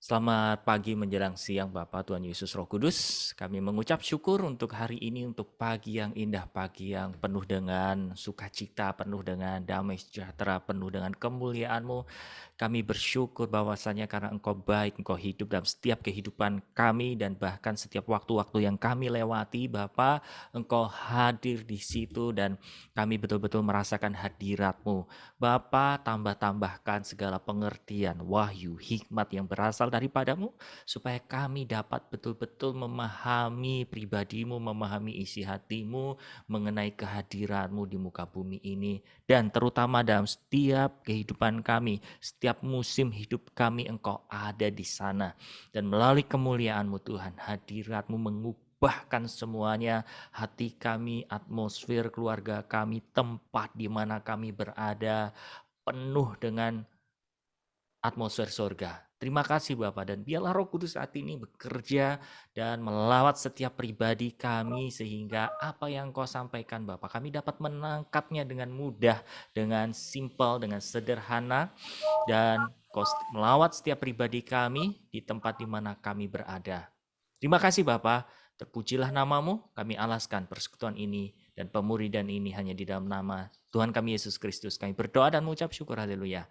Selamat pagi menjelang siang Bapak Tuhan Yesus Roh Kudus. Kami mengucap syukur untuk hari ini, untuk pagi yang indah, pagi yang penuh dengan sukacita, penuh dengan damai sejahtera, penuh dengan kemuliaan-Mu. Kami bersyukur bahwasanya karena Engkau baik, Engkau hidup dalam setiap kehidupan kami dan bahkan setiap waktu-waktu yang kami lewati, Bapa, Engkau hadir di situ dan kami betul-betul merasakan hadirat-Mu. Bapa, tambah-tambahkan segala pengertian, wahyu, hikmat yang berasal daripadamu, supaya kami dapat betul-betul memahami pribadimu, memahami isi hatimu, mengenai kehadiranmu di muka bumi ini, dan terutama dalam setiap kehidupan kami, setiap musim hidup kami, Engkau ada di sana. Dan melalui kemuliaanmu Tuhan, hadiratmu mengubahkan semuanya, hati kami, atmosfer keluarga kami, tempat di mana kami berada, penuh dengan atmosfer surga. Terima kasih Bapak, dan biarlah Roh Kudus saat ini bekerja dan melawat setiap pribadi kami sehingga apa yang Kau sampaikan Bapak, kami dapat menangkapnya dengan mudah, dengan simpel, dengan sederhana, dan Kau melawat setiap pribadi kami di tempat di mana kami berada. Terima kasih Bapak, terpujilah namamu, kami alaskan persekutuan ini dan pemuridan ini hanya di dalam nama Tuhan kami Yesus Kristus. Kami berdoa dan mengucap syukur, haleluya.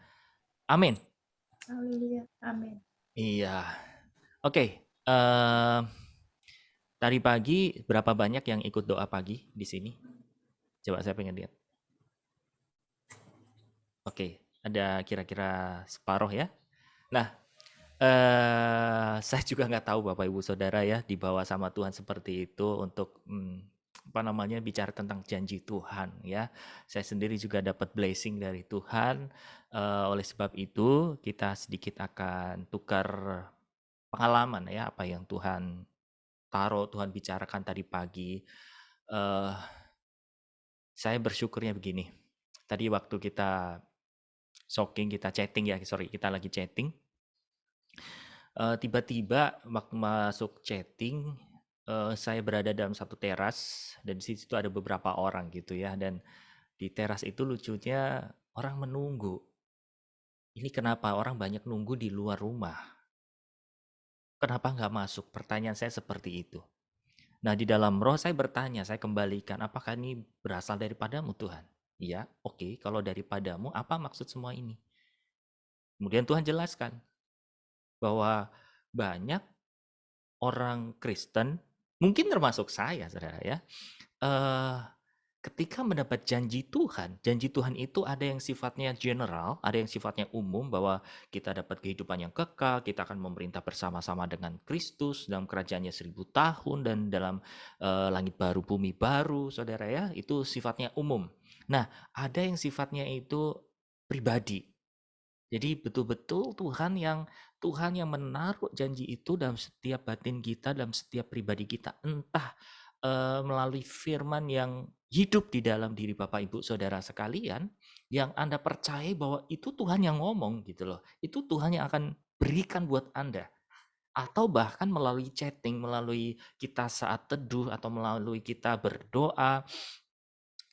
Amin. Haleluya. Amin. Iya. Oke. Tadi pagi berapa banyak yang ikut doa pagi di sini? Coba saya pengen lihat. Oke, ada kira-kira separuh ya. Nah, saya juga nggak tahu Bapak Ibu Saudara ya, dibawa sama Tuhan seperti itu untuk apa namanya, bicara tentang janji Tuhan ya. Saya sendiri juga dapat blessing dari Tuhan. Oleh sebab itu kita sedikit akan tukar pengalaman ya, apa yang Tuhan taruh, Tuhan bicarakan tadi pagi. Eh, saya bersyukurnya begini. Tadi waktu kita shocking, kita chatting ya, sorry, kita lagi chatting. Tiba-tiba waktu masuk chatting, saya berada dalam satu teras dan di situ ada beberapa orang gitu ya, dan di teras itu lucunya orang menunggu. Ini kenapa orang banyak nunggu di luar rumah? Kenapa nggak masuk? Pertanyaan saya seperti itu. Nah, di dalam roh saya bertanya, saya kembalikan, apakah ini berasal daripadamu Tuhan? Iya, oke, kalau daripadamu, apa maksud semua ini? Kemudian Tuhan jelaskan bahwa banyak orang Kristen, mungkin termasuk saya, saudara ya, eh, ketika mendapat janji Tuhan itu ada yang sifatnya general, ada yang sifatnya umum, bahwa kita dapat kehidupan yang kekal, kita akan memerintah bersama-sama dengan Kristus dalam kerajaannya 1000 tahun, dan dalam langit baru, bumi baru, saudara ya, itu sifatnya umum. Nah, ada yang sifatnya itu pribadi. Jadi betul-betul Tuhan yang menaruh janji itu dalam setiap batin kita, dalam setiap pribadi kita. Entah melalui firman yang hidup di dalam diri Bapak Ibu Saudara sekalian, yang Anda percaya bahwa itu Tuhan yang ngomong gitu loh. Itu Tuhan yang akan berikan buat Anda. Atau bahkan melalui chatting, melalui kita saat teduh, atau melalui kita berdoa,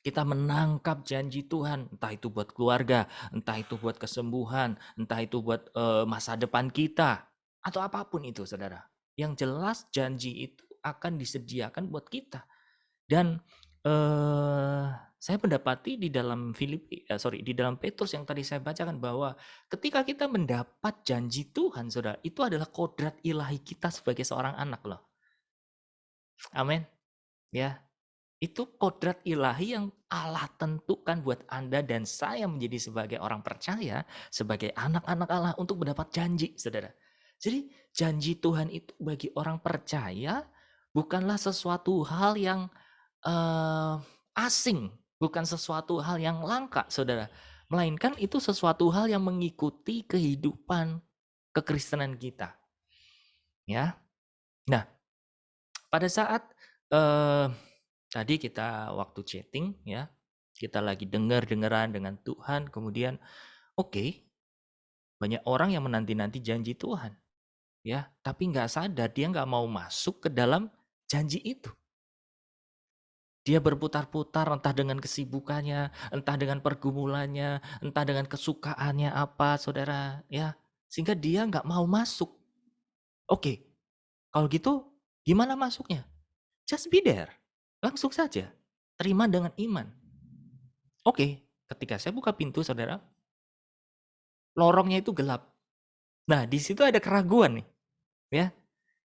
kita menangkap janji Tuhan, entah itu buat keluarga, entah itu buat kesembuhan, entah itu buat masa depan kita, atau apapun itu, saudara. Yang jelas janji itu akan disediakan buat kita. Dan saya mendapati di dalam di dalam Petrus yang tadi saya bacakan, bahwa ketika kita mendapat janji Tuhan, saudara, itu adalah kodrat ilahi kita sebagai seorang anak loh. Amin. Ya, itu kodrat ilahi yang Allah tentukan buat Anda dan saya menjadi sebagai orang percaya, sebagai anak-anak Allah untuk mendapat janji, saudara. Jadi janji Tuhan itu bagi orang percaya bukanlah sesuatu hal yang asing, bukan sesuatu hal yang langka, saudara. Melainkan itu sesuatu hal yang mengikuti kehidupan kekristenan kita. Ya, nah pada saat tadi kita waktu chatting ya, kita lagi dengar-dengaran dengan Tuhan, kemudian oke, banyak orang yang menanti-nanti janji Tuhan, ya, tapi nggak sadar dia nggak mau masuk ke dalam janji itu. Dia berputar-putar entah dengan kesibukannya, entah dengan pergumulannya, entah dengan kesukaannya apa, saudara, ya, sehingga dia nggak mau masuk. Oke, kalau gitu gimana masuknya? Just be there. Langsung saja. Terima dengan iman. Oke, ketika saya buka pintu, saudara, lorongnya itu gelap. Nah, di situ ada keraguan nih, ya.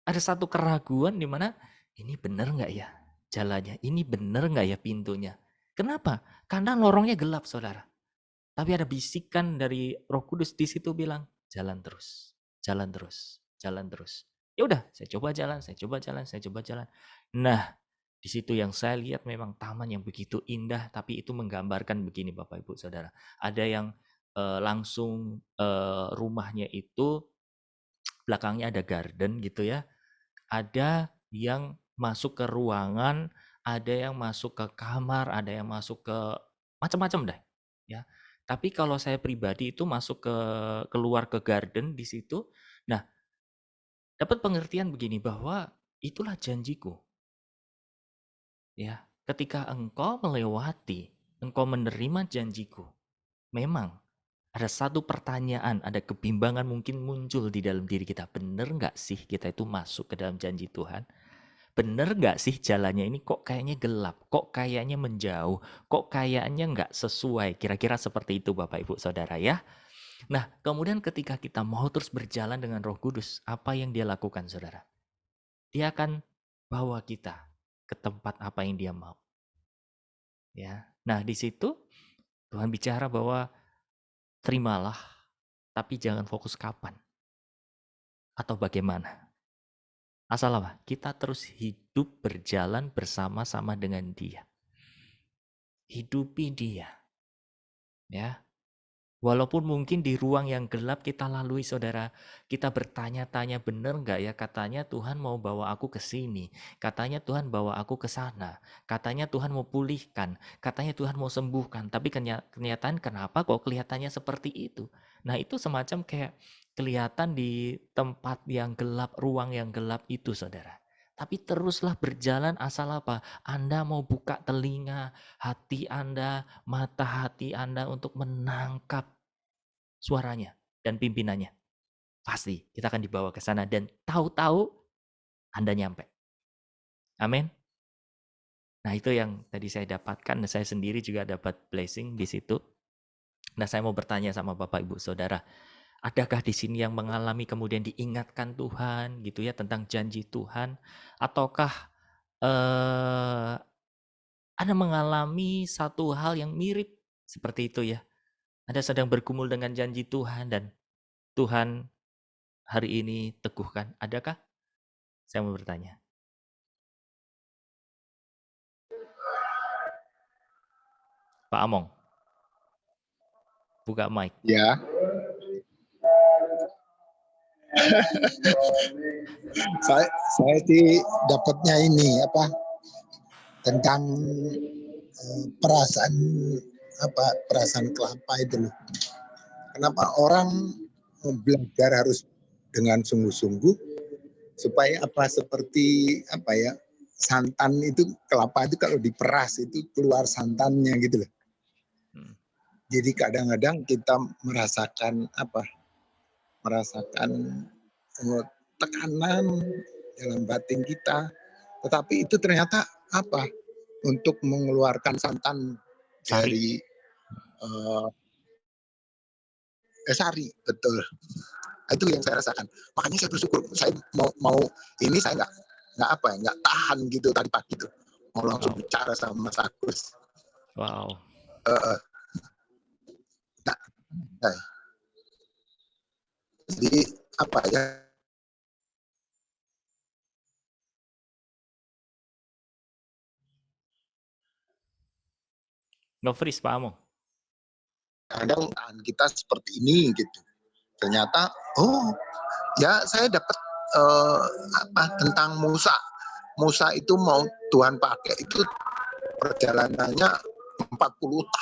Ada satu keraguan di mana ini benar nggak ya jalannya? Ini benar nggak ya pintunya? Kenapa? Karena lorongnya gelap, saudara. Tapi ada bisikan dari Roh Kudus di situ bilang, jalan terus, jalan terus, jalan terus. Ya udah, saya coba jalan, saya coba jalan, saya coba jalan. Nah, di situ yang saya lihat memang taman yang begitu indah, tapi itu menggambarkan begini Bapak Ibu Saudara. Ada yang langsung rumahnya itu belakangnya ada garden gitu ya. Ada yang masuk ke ruangan, ada yang masuk ke kamar, ada yang masuk ke macam-macam deh, ya. Tapi kalau saya pribadi itu masuk keluar ke garden di situ, nah dapat pengertian begini bahwa itulah janjiku, ya. Ketika engkau melewati, engkau menerima janjiku, memang ada satu pertanyaan, ada kebimbangan mungkin muncul di dalam diri kita. Benar nggak sih kita itu masuk ke dalam janji Tuhan? Bener nggak sih jalannya ini kok kayaknya gelap, kok kayaknya menjauh, kok kayaknya nggak sesuai. Kira-kira seperti itu Bapak Ibu Saudara ya. Nah kemudian ketika kita mau terus berjalan dengan Roh Kudus, apa yang dia lakukan saudara? Dia akan bawa kita ke tempat apa yang dia mau. Ya. Nah di situ Tuhan bicara bahwa terimalah, tapi jangan fokus kapan atau bagaimana. Asal apa? Kita terus hidup berjalan bersama-sama dengan dia. Hidupi dia. Ya, walaupun mungkin di ruang yang gelap kita lalui saudara, kita bertanya-tanya benar nggak ya katanya Tuhan mau bawa aku ke sini, katanya Tuhan bawa aku ke sana, katanya Tuhan mau pulihkan, katanya Tuhan mau sembuhkan, tapi kenyataan kenapa kok kelihatannya seperti itu? Nah itu semacam kayak kelihatan di tempat yang gelap, ruang yang gelap itu saudara. Tapi teruslah berjalan asal apa? Anda mau buka telinga, hati Anda, mata hati Anda untuk menangkap suaranya dan pimpinannya. Pasti kita akan dibawa ke sana dan tahu-tahu Anda nyampe. Amin. Nah, itu yang tadi saya dapatkan dan saya sendiri juga dapat blessing di situ. Nah, saya mau bertanya sama Bapak Ibu Saudara, adakah di sini yang mengalami kemudian diingatkan Tuhan gitu ya tentang janji Tuhan ataukah eh Anda mengalami satu hal yang mirip seperti itu ya? Anda sedang bergumul dengan janji Tuhan dan Tuhan hari ini teguhkan. Adakah? Saya mau bertanya. Pak Among, buka mic. Ya, saya dapatnya ini apa tentang perasaan perasaan kelapa itu loh. Kenapa orang belajar harus dengan sungguh-sungguh supaya seperti santan itu kelapa itu kalau diperas itu keluar santannya gitu loh. Jadi kadang-kadang kita merasakan tekanan dalam batin kita, tetapi itu ternyata untuk mengeluarkan santan Sari. dari sari, betul. Itu yang saya rasakan. Makanya saya bersyukur. Saya mau ini saya nggak tahan gitu tadi pagi itu. Mau langsung bicara sama Mas Agus. Wow. Jadi No freeze Pak Among. kadang kita seperti ini gitu. Ternyata ya saya dapat tentang Musa. Musa itu mau Tuhan pakai itu perjalanannya 40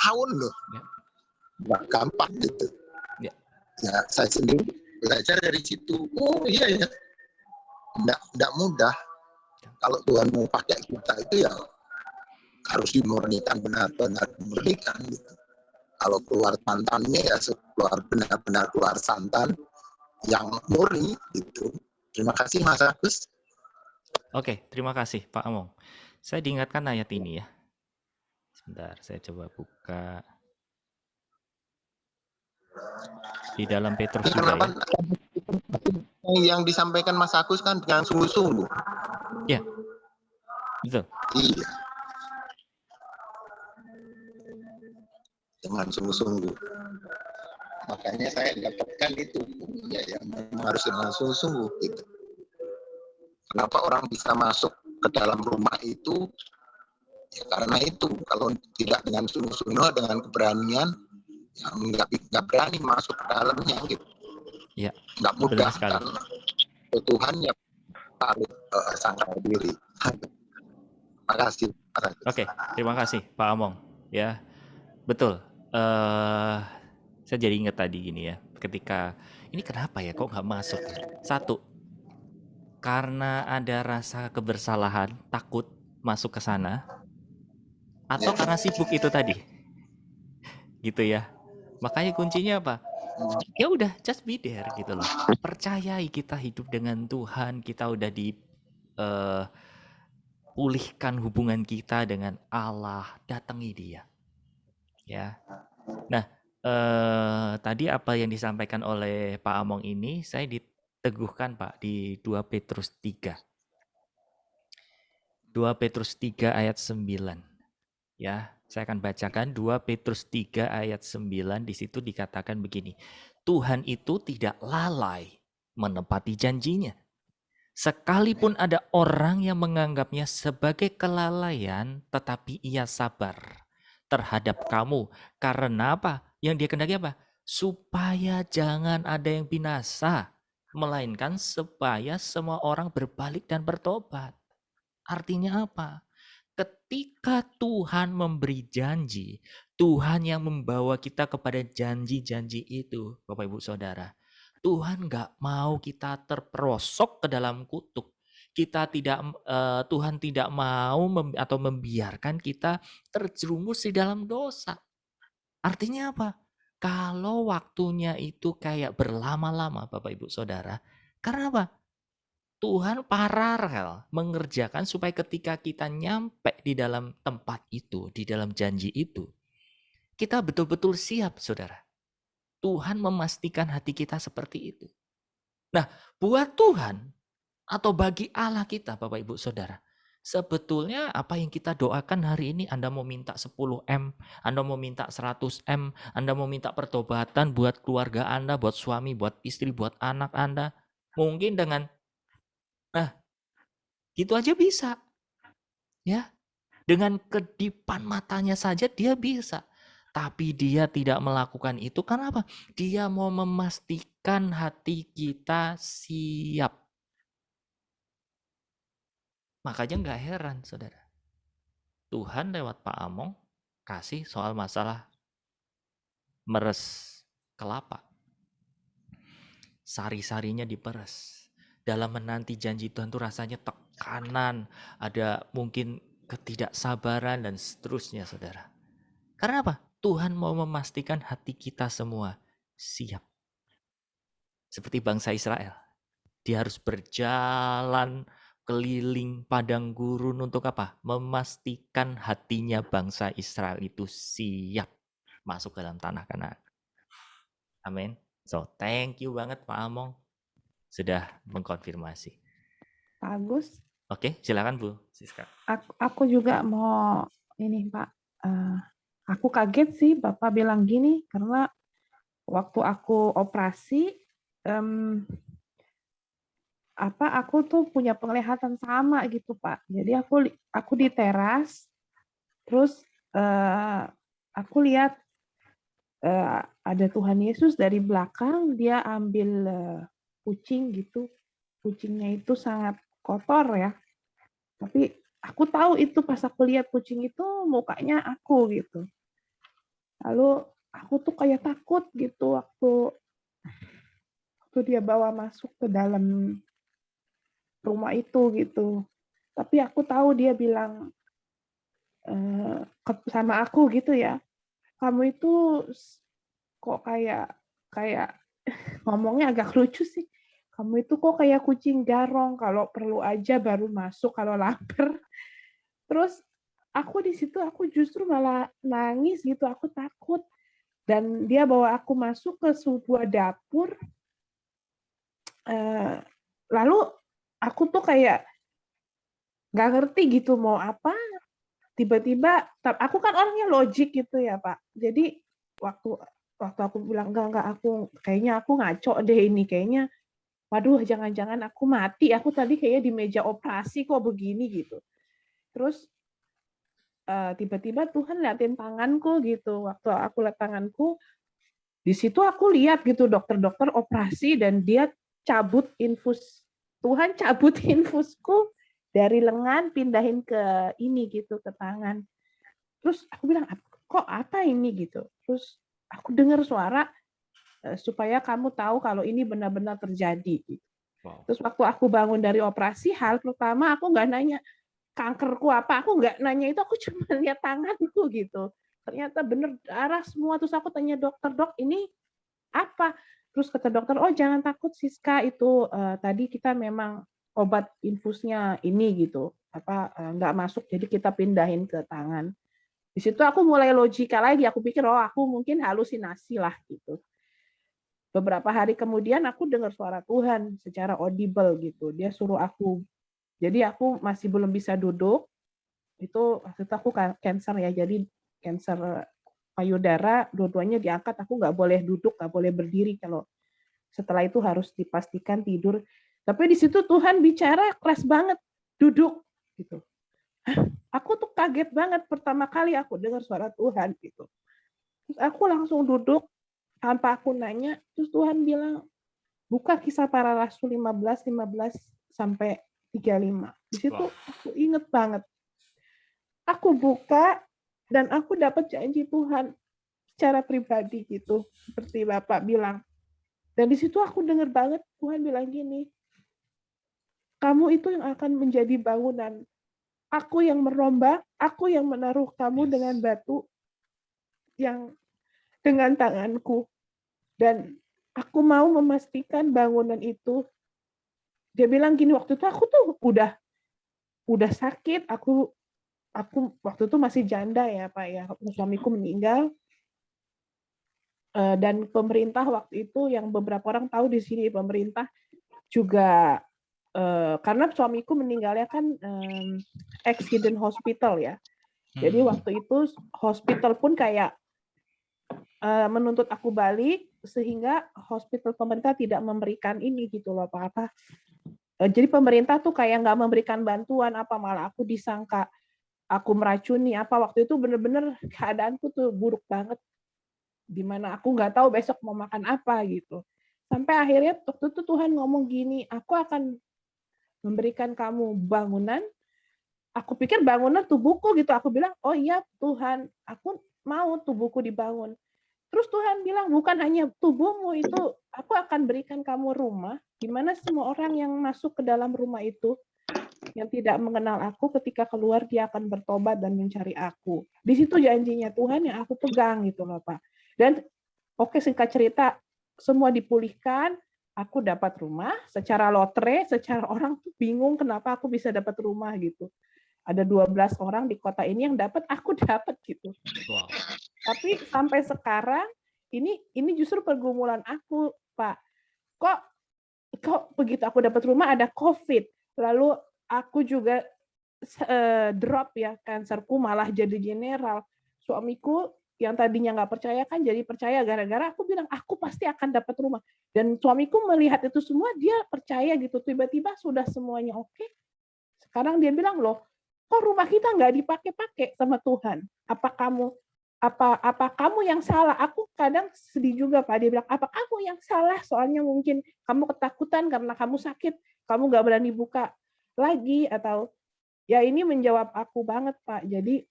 tahun loh. Nggak gampang gitu. Ya saya sendiri belajar dari situ. Oh iya ya. Nggak mudah. Kalau Tuhan mau pakai kita itu ya harus dimurnikan, benar-benar dimurnikan gitu. Kalau keluar santannya ya benar-benar keluar santan yang murni gitu. Terima kasih Mas Agus. Oke, terima kasih Pak Among. Saya diingatkan ayat ini ya. Sebentar, saya coba buka di dalam Petrus juga Kenapa ya. yang disampaikan Mas Agus kan dengan sungguh-sungguh? Ya, betul. Iya, dengan sungguh-sungguh. Makanya saya dapatkan itu, ya, memang harus dengan sungguh-sungguh gitu. Kenapa orang bisa masuk ke dalam rumah itu? Ya karena itu, kalau tidak dengan sungguh-sungguh, dengan keberanian, yang nggak berani masuk ke dalamnya gitu. Ya, nggak mudah sekali. karena Tuhan ya harus sadar diri. Terima kasih. Oke, terima kasih Pak Among. Ya, betul. Saya jadi ingat tadi gini ya, ketika ini kenapa ya kok nggak masuk ya? Satu, karena ada rasa kebersalahan, takut masuk ke sana, atau karena sibuk itu tadi, gitu ya. Makanya kuncinya apa? Ya udah, just be there gitu loh. Percayai kita hidup dengan Tuhan, kita udah pulihkan hubungan kita dengan Allah, datangi Dia. Ya. Nah, tadi apa yang disampaikan oleh Pak Among ini saya diteguhkan Pak di 2 Petrus 3. 2 Petrus 3 ayat 9. Ya, saya akan bacakan 2 Petrus 3 ayat 9. Di situ dikatakan begini. Tuhan itu tidak lalai menepati janjinya. Sekalipun ada orang yang menganggapnya sebagai kelalaian, tetapi ia sabar terhadap kamu. Karena apa? Yang dia kehendaki apa? Supaya jangan ada yang binasa, melainkan supaya semua orang berbalik dan bertobat. Artinya apa? Ketika Tuhan memberi janji, Tuhan yang membawa kita kepada janji-janji itu, Bapak Ibu Saudara. Tuhan nggak mau kita terperosok ke dalam kutuk. Tuhan tidak mau atau membiarkan kita terjerumus di dalam dosa. Artinya apa? Kalau waktunya itu kayak berlama-lama, Bapak Ibu Saudara. Karena apa? Tuhan paralel mengerjakan supaya ketika kita nyampe di dalam tempat itu, di dalam janji itu, kita betul-betul siap, saudara. Tuhan memastikan hati kita seperti itu. Nah, buat Tuhan atau bagi Allah kita, Bapak Ibu Saudara, sebetulnya apa yang kita doakan hari ini, Anda mau minta 10M, Anda mau minta 100M, Anda mau minta pertobatan buat keluarga Anda, buat suami, buat istri, buat anak Anda, mungkin dengan gitu aja bisa. Ya, dengan kedipan matanya saja dia bisa. Tapi dia tidak melakukan itu karena apa? Dia mau memastikan hati kita siap. Makanya nggak heran, saudara. Tuhan lewat Pak Among kasih soal masalah meres kelapa. Sari-sarinya diperes. Dalam menanti janji Tuhan itu rasanya tekanan, ada mungkin ketidaksabaran dan seterusnya, saudara. Karena apa? Tuhan mau memastikan hati kita semua siap. Seperti bangsa Israel. Dia harus berjalan keliling padang gurun untuk apa? Memastikan hatinya bangsa Israel itu siap masuk ke dalam tanah Kanaan. Amin. So, thank you banget Pak Among sudah mengkonfirmasi. Pak Agus, Oke, silakan Bu Siska. aku juga mau ini Pak. Aku kaget sih Bapak bilang gini karena waktu aku operasi, aku tuh punya penglihatan sama gitu Pak. Jadi aku di teras, terus aku lihat ada Tuhan Yesus dari belakang, dia ambil kucing gitu. Kucingnya itu sangat kotor ya. Tapi aku tahu itu pas aku lihat kucing itu mukanya aku gitu. Lalu aku tuh kayak takut gitu waktu dia bawa masuk ke dalam rumah itu gitu. Tapi aku tahu dia bilang sama aku gitu ya. Kamu itu kok kayak ngomongnya agak lucu sih. kamu itu kok kayak kucing garong, kalau perlu aja baru masuk kalau lapar. Terus aku di situ aku justru malah nangis gitu, aku takut. Dan dia bawa aku masuk ke sebuah dapur, lalu aku tuh kayak nggak ngerti gitu mau apa, tiba-tiba aku kan orangnya logik gitu ya Pak. Jadi waktu waktu aku bilang enggak aku kayaknya aku ngaco deh ini kayaknya, waduh jangan-jangan aku mati, aku tadi kayaknya di meja operasi kok begini gitu. Terus tiba-tiba Tuhan liatin tanganku gitu, waktu aku lihat tanganku, di situ aku lihat gitu dokter-dokter operasi dan dia cabut infus, Tuhan cabut infusku dari lengan pindahin ke ini gitu ke tangan. Terus aku bilang kok apa ini gitu. Terus aku dengar suara supaya kamu tahu kalau ini benar-benar terjadi. Wow. Terus waktu aku bangun dari operasi, hal pertama aku nggak nanya kankerku apa, aku nggak nanya itu, aku cuma lihat tanganku gitu. Ternyata bener darah semua. Terus aku tanya dokter, dok ini apa? Terus kata dokter, oh jangan takut Siska, itu tadi kita memang obat infusnya ini gitu, nggak masuk, jadi kita pindahin ke tangan. Di situ aku mulai logika lagi, aku pikir oh aku mungkin halusinasi lah gitu. Beberapa hari kemudian aku dengar suara Tuhan secara audible gitu. Dia suruh aku, jadi aku masih belum bisa duduk. Itu waktu itu aku cancer ya, jadi cancer payudara, dua-duanya diangkat, aku nggak boleh duduk, nggak boleh berdiri, kalau setelah itu harus dipastikan tidur. Tapi di situ Tuhan bicara keras banget, duduk gitu. Aku tuh kaget banget pertama kali aku dengar suara Tuhan gitu. Terus aku langsung duduk tanpa aku nanya, terus Tuhan bilang, buka Kisah Para Rasul 15 sampai 35. Di situ aku inget banget. Aku buka dan aku dapat janji Tuhan secara pribadi gitu, seperti Bapak bilang. Dan di situ aku dengar banget Tuhan bilang gini, kamu itu yang akan menjadi bangunan. Aku yang merombak, aku yang menaruh kamu dengan batu yang dengan tanganku. Dan aku mau memastikan bangunan itu, dia bilang gini, waktu itu aku tuh udah sakit, aku waktu itu masih janda ya Pak ya, suamiku meninggal. Dan pemerintah waktu itu, yang beberapa orang tahu di sini, pemerintah juga karena suamiku meninggalnya kan accident hospital ya. Jadi waktu itu hospital pun kayak menuntut aku balik, sehingga hospital pemerintah tidak memberikan ini gitu loh apa-apa. Jadi pemerintah tuh kayak nggak memberikan bantuan apa, malah aku disangka aku meracuni apa. Waktu itu bener-bener keadaanku tuh buruk banget, dimana aku nggak tahu besok mau makan apa gitu. Sampai akhirnya waktu itu Tuhan ngomong gini, aku akan memberikan kamu bangunan. Aku pikir bangunan tubuhku gitu. Aku bilang, oh iya Tuhan, aku mau tubuhku dibangun. Terus Tuhan bilang, bukan hanya tubuhmu itu, aku akan berikan kamu rumah, di mana semua orang yang masuk ke dalam rumah itu, yang tidak mengenal aku, ketika keluar dia akan bertobat dan mencari aku. Di situ janjinya Tuhan yang aku pegang gitu loh Pak. Dan oke, singkat cerita, semua dipulihkan, aku dapat rumah secara lotre, secara orang tuh bingung kenapa aku bisa dapat rumah gitu. Ada 12 orang di kota ini yang dapat, aku dapat gitu. Wow. Tapi sampai sekarang ini justru pergumulan aku, Pak. Kok begitu aku dapat rumah ada COVID, lalu aku juga drop ya, kanserku malah jadi general. Suamiku yang tadinya nggak percaya kan jadi percaya, gara-gara aku bilang aku pasti akan dapat rumah. Dan suamiku melihat itu semua, dia percaya gitu. Tiba-tiba sudah semuanya oke. Sekarang dia bilang, loh, kok rumah kita nggak dipakai-pakai sama Tuhan? Apa kamu yang salah? Aku kadang sedih juga Pak. Dia bilang, apa kamu yang salah? Soalnya mungkin kamu ketakutan karena kamu sakit, kamu nggak berani buka lagi, atau ya ini menjawab aku banget Pak. Jadi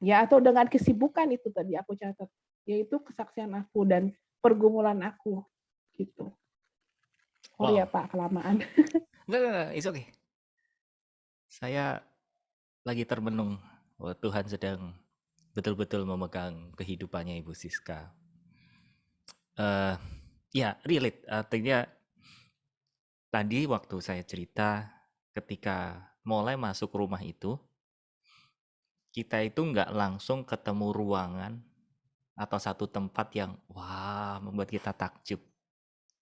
ya, atau dengan kesibukan itu tadi aku catat, yaitu kesaksian aku dan pergumulan aku gitu. Sorry ya Pak, kelamaan. Enggak, it's okay. Saya lagi termenung bahwa Tuhan sedang betul-betul memegang kehidupannya Ibu Siska. Ya, relate. Artinya Tadi waktu saya cerita, ketika mulai masuk rumah itu, kita itu nggak langsung ketemu ruangan atau satu tempat yang wah membuat kita takjub.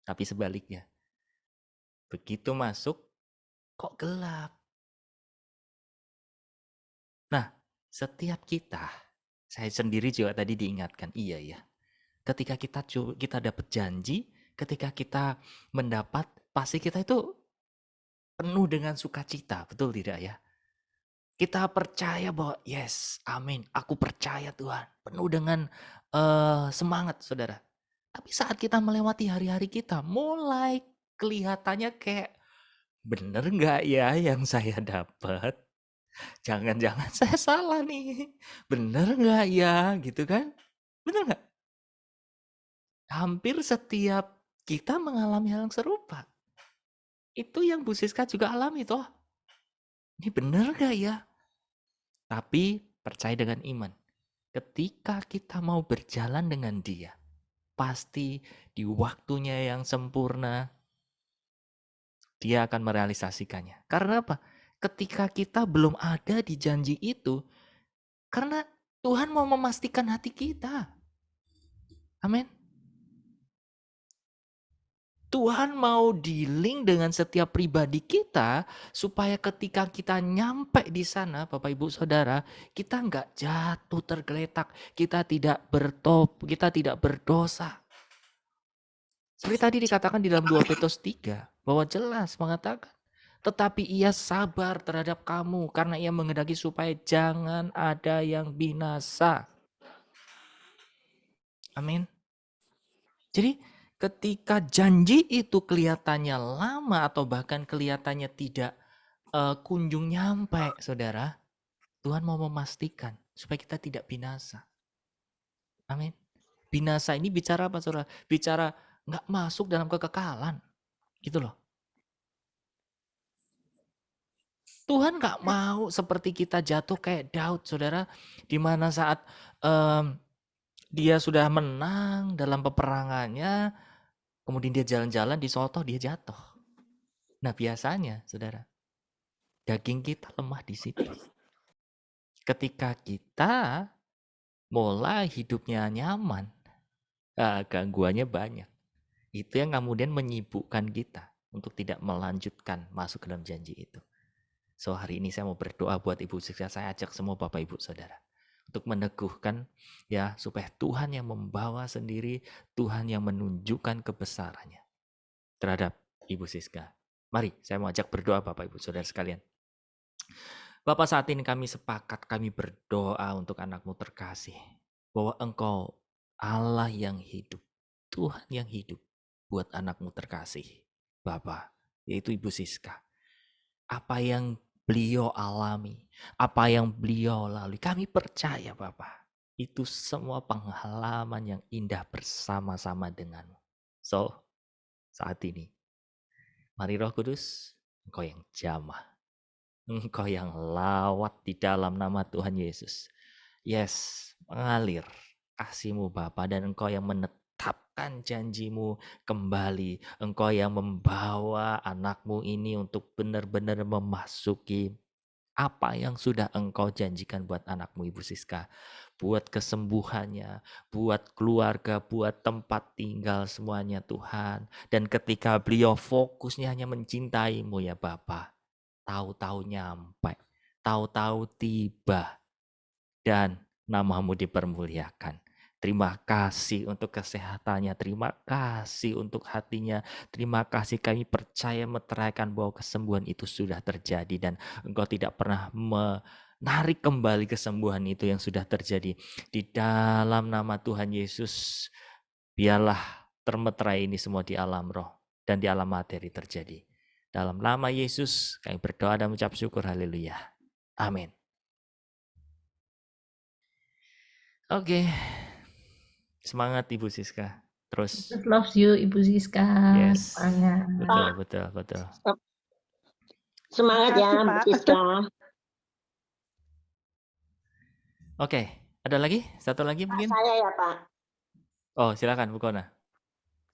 Tapi sebaliknya, begitu masuk kok gelap. Nah, setiap kita, saya sendiri juga tadi diingatkan, iya ya. Ketika kita dapat janji, ketika kita mendapat, pasti kita itu penuh dengan sukacita, betul tidak ya? Kita percaya bahwa yes, amin, aku percaya Tuhan, penuh dengan semangat, saudara. Tapi saat kita melewati hari-hari kita, mulai kelihatannya kayak bener nggak ya yang saya dapat? Jangan-jangan saya salah nih, bener nggak ya, gitu kan? Bener nggak? Hampir setiap kita mengalami hal yang serupa. Itu yang Bu Siska juga alami toh. Ini bener nggak ya? Tapi percaya dengan iman. Ketika kita mau berjalan dengan Dia, pasti di waktunya yang sempurna, Dia akan merealisasikannya. Karena apa? Ketika kita belum ada di janji itu, karena Tuhan mau memastikan hati kita. Amin. Tuhan mau dealing dengan setiap pribadi kita supaya ketika kita nyampe di sana, Bapak Ibu Saudara, kita nggak jatuh tergeletak, kita tidak kita tidak berdosa. Seperti tadi dikatakan di dalam 2 Petrus 3 bahwa jelas mengatakan, tetapi ia sabar terhadap kamu karena ia menghendaki supaya jangan ada yang binasa. Amin. Jadi ketika janji itu kelihatannya lama atau bahkan kelihatannya tidak kunjung nyampe, saudara, Tuhan mau memastikan supaya kita tidak binasa. Amin. Binasa ini bicara apa, saudara? Bicara nggak masuk dalam kekekalan, gitu loh. Tuhan nggak mau seperti kita jatuh kayak Daud, saudara, di mana saat dia sudah menang dalam peperangannya, kemudian dia jalan-jalan di soto, dia jatuh. Nah biasanya, saudara, daging kita lemah di situ. Ketika kita mulai hidupnya nyaman, gangguannya banyak. Itu yang kemudian menyibukkan kita untuk tidak melanjutkan masuk ke dalam janji itu. So hari ini saya mau berdoa buat Ibu Siska, saya ajak semua Bapak Ibu Saudara untuk meneguhkan ya supaya Tuhan yang membawa sendiri, Tuhan yang menunjukkan kebesarannya terhadap Ibu Siska. Mari saya mau ajak berdoa Bapak Ibu Saudara sekalian. Bapak, saat ini kami sepakat, kami berdoa untuk anak-Mu terkasih, bahwa Engkau Allah yang hidup, Tuhan yang hidup buat anak-Mu terkasih, Bapak, yaitu Ibu Siska. Apa yang beliau alami, apa yang beliau lalui, kami percaya Bapak, itu semua pengalaman yang indah bersama-sama denganmu. So, saat ini, mari Roh Kudus, Engkau yang jamah, Engkau yang lawat di dalam nama Tuhan Yesus. Yes, mengalir kasih-Mu Bapa, dan Engkau yang menetapkan janji-Mu kembali. Engkau yang membawa anak-Mu ini untuk benar-benar memasuki apa yang sudah Engkau janjikan buat anak-Mu Ibu Siska. Buat kesembuhannya, buat keluarga, buat tempat tinggal semuanya Tuhan. Dan ketika beliau fokusnya hanya mencintai-Mu ya Bapa, tahu-tahu nyampe, tahu-tahu tiba, dan nama-Mu dipermuliakan. Terima kasih untuk kesehatannya, terima kasih untuk hatinya, terima kasih kami percaya meteraikan bahwa kesembuhan itu sudah terjadi dan Engkau tidak pernah menarik kembali kesembuhan itu yang sudah terjadi. Di dalam nama Tuhan Yesus, biarlah termeterai ini semua di alam roh dan di alam materi terjadi. Dalam nama Yesus, kami berdoa dan mengucap syukur, haleluya. Amin. Oke. Semangat Ibu Siska. Terus. Jesus loves you, Ibu Siska. Yes. Semangat. Betul. Semangat ya, Bu Siska. Oke. Ada lagi? Satu lagi mungkin? Saya ya, Pak. Oh, silakan Bu Kona.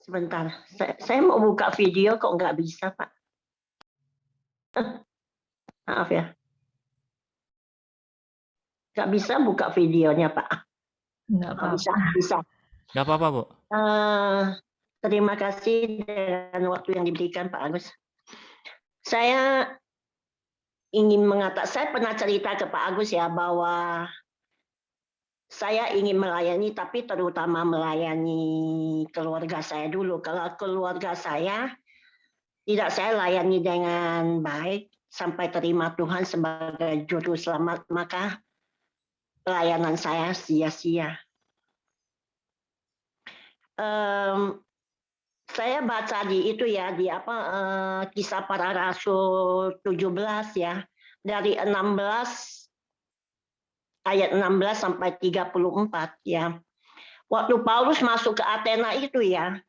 Sebentar, saya mau buka video kok nggak bisa, Pak. Maaf ya. Nggak bisa buka videonya, Pak. Nggak Oh, bisa, apa-apa. bisa. Nggak apa-apa, Bu. Terima kasih dengan waktu yang diberikan, Pak Agus. Saya ingin saya pernah cerita ke Pak Agus ya, bahwa saya ingin melayani, tapi terutama melayani keluarga saya dulu. Kalau keluarga saya, tidak saya layani dengan baik, sampai terima Tuhan sebagai juru selamat, maka pelayanan saya sia-sia. Saya baca di itu ya, di Kisah Para Rasul 17 ya, dari 16 ayat 16 sampai 34 ya. Waktu Paulus masuk ke Athena itu ya,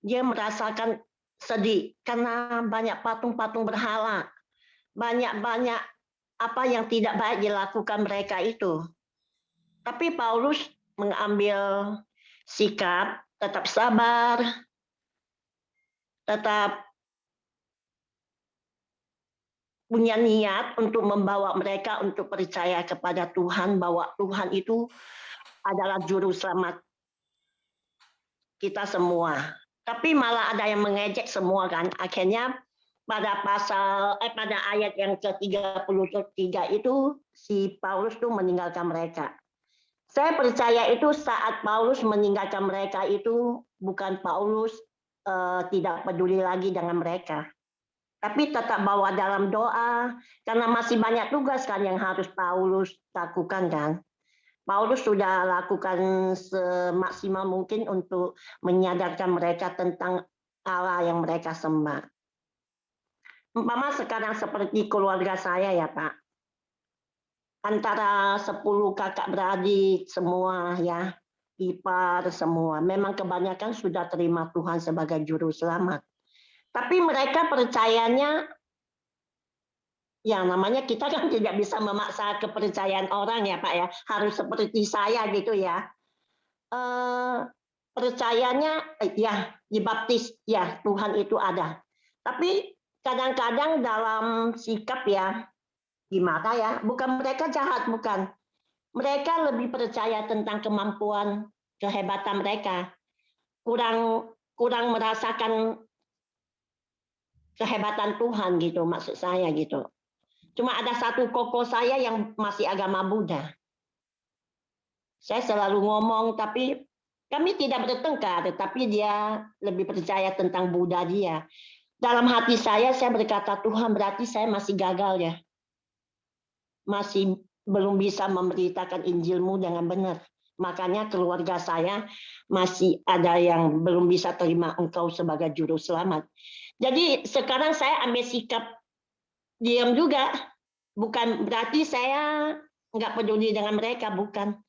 dia merasakan sedih karena banyak patung-patung berhala, banyak apa yang tidak baik dilakukan mereka itu. Tapi Paulus mengambil sikap tetap sabar, tetap punya niat untuk membawa mereka untuk percaya kepada Tuhan, bahwa Tuhan itu adalah juru selamat kita semua. Tapi malah ada yang mengejek semua kan. Akhirnya pada pada ayat yang ke-33 itu si Paulus tuh meninggalkan mereka. Saya percaya itu saat Paulus meninggalkan mereka itu bukan Paulus tidak peduli lagi dengan mereka, tapi tetap bawa dalam doa, karena masih banyak tugas kan yang harus Paulus lakukan kan. Paulus sudah lakukan semaksimal mungkin untuk menyadarkan mereka tentang Allah yang mereka sembah. Umpama sekarang seperti keluarga saya ya Pak, antara 10 kakak beradik semua ya, ipar semua, memang kebanyakan sudah terima Tuhan sebagai juru selamat. Tapi mereka percayanya, ya namanya kita kan tidak bisa memaksa kepercayaan orang ya Pak ya, harus seperti saya gitu ya. Percayanya ya dibaptis, ya Tuhan itu ada. Tapi kadang-kadang dalam sikap ya, gimana ya, bukan mereka jahat, bukan. Mereka lebih percaya tentang kemampuan, kehebatan mereka. Kurang merasakan kehebatan Tuhan gitu, maksud saya gitu. Cuma ada satu koko saya yang masih agama Buddha. Saya selalu ngomong, tapi kami tidak bertengkar, tetapi dia lebih percaya tentang Buddha dia. Dalam hati saya berkata, Tuhan berarti saya masih gagal ya. Masih belum bisa memberitakan Injilmu dengan benar. Makanya keluarga saya masih ada yang belum bisa terima Engkau sebagai juru selamat. Jadi sekarang saya ambil sikap diam juga. Bukan berarti saya nggak peduli dengan mereka, bukan.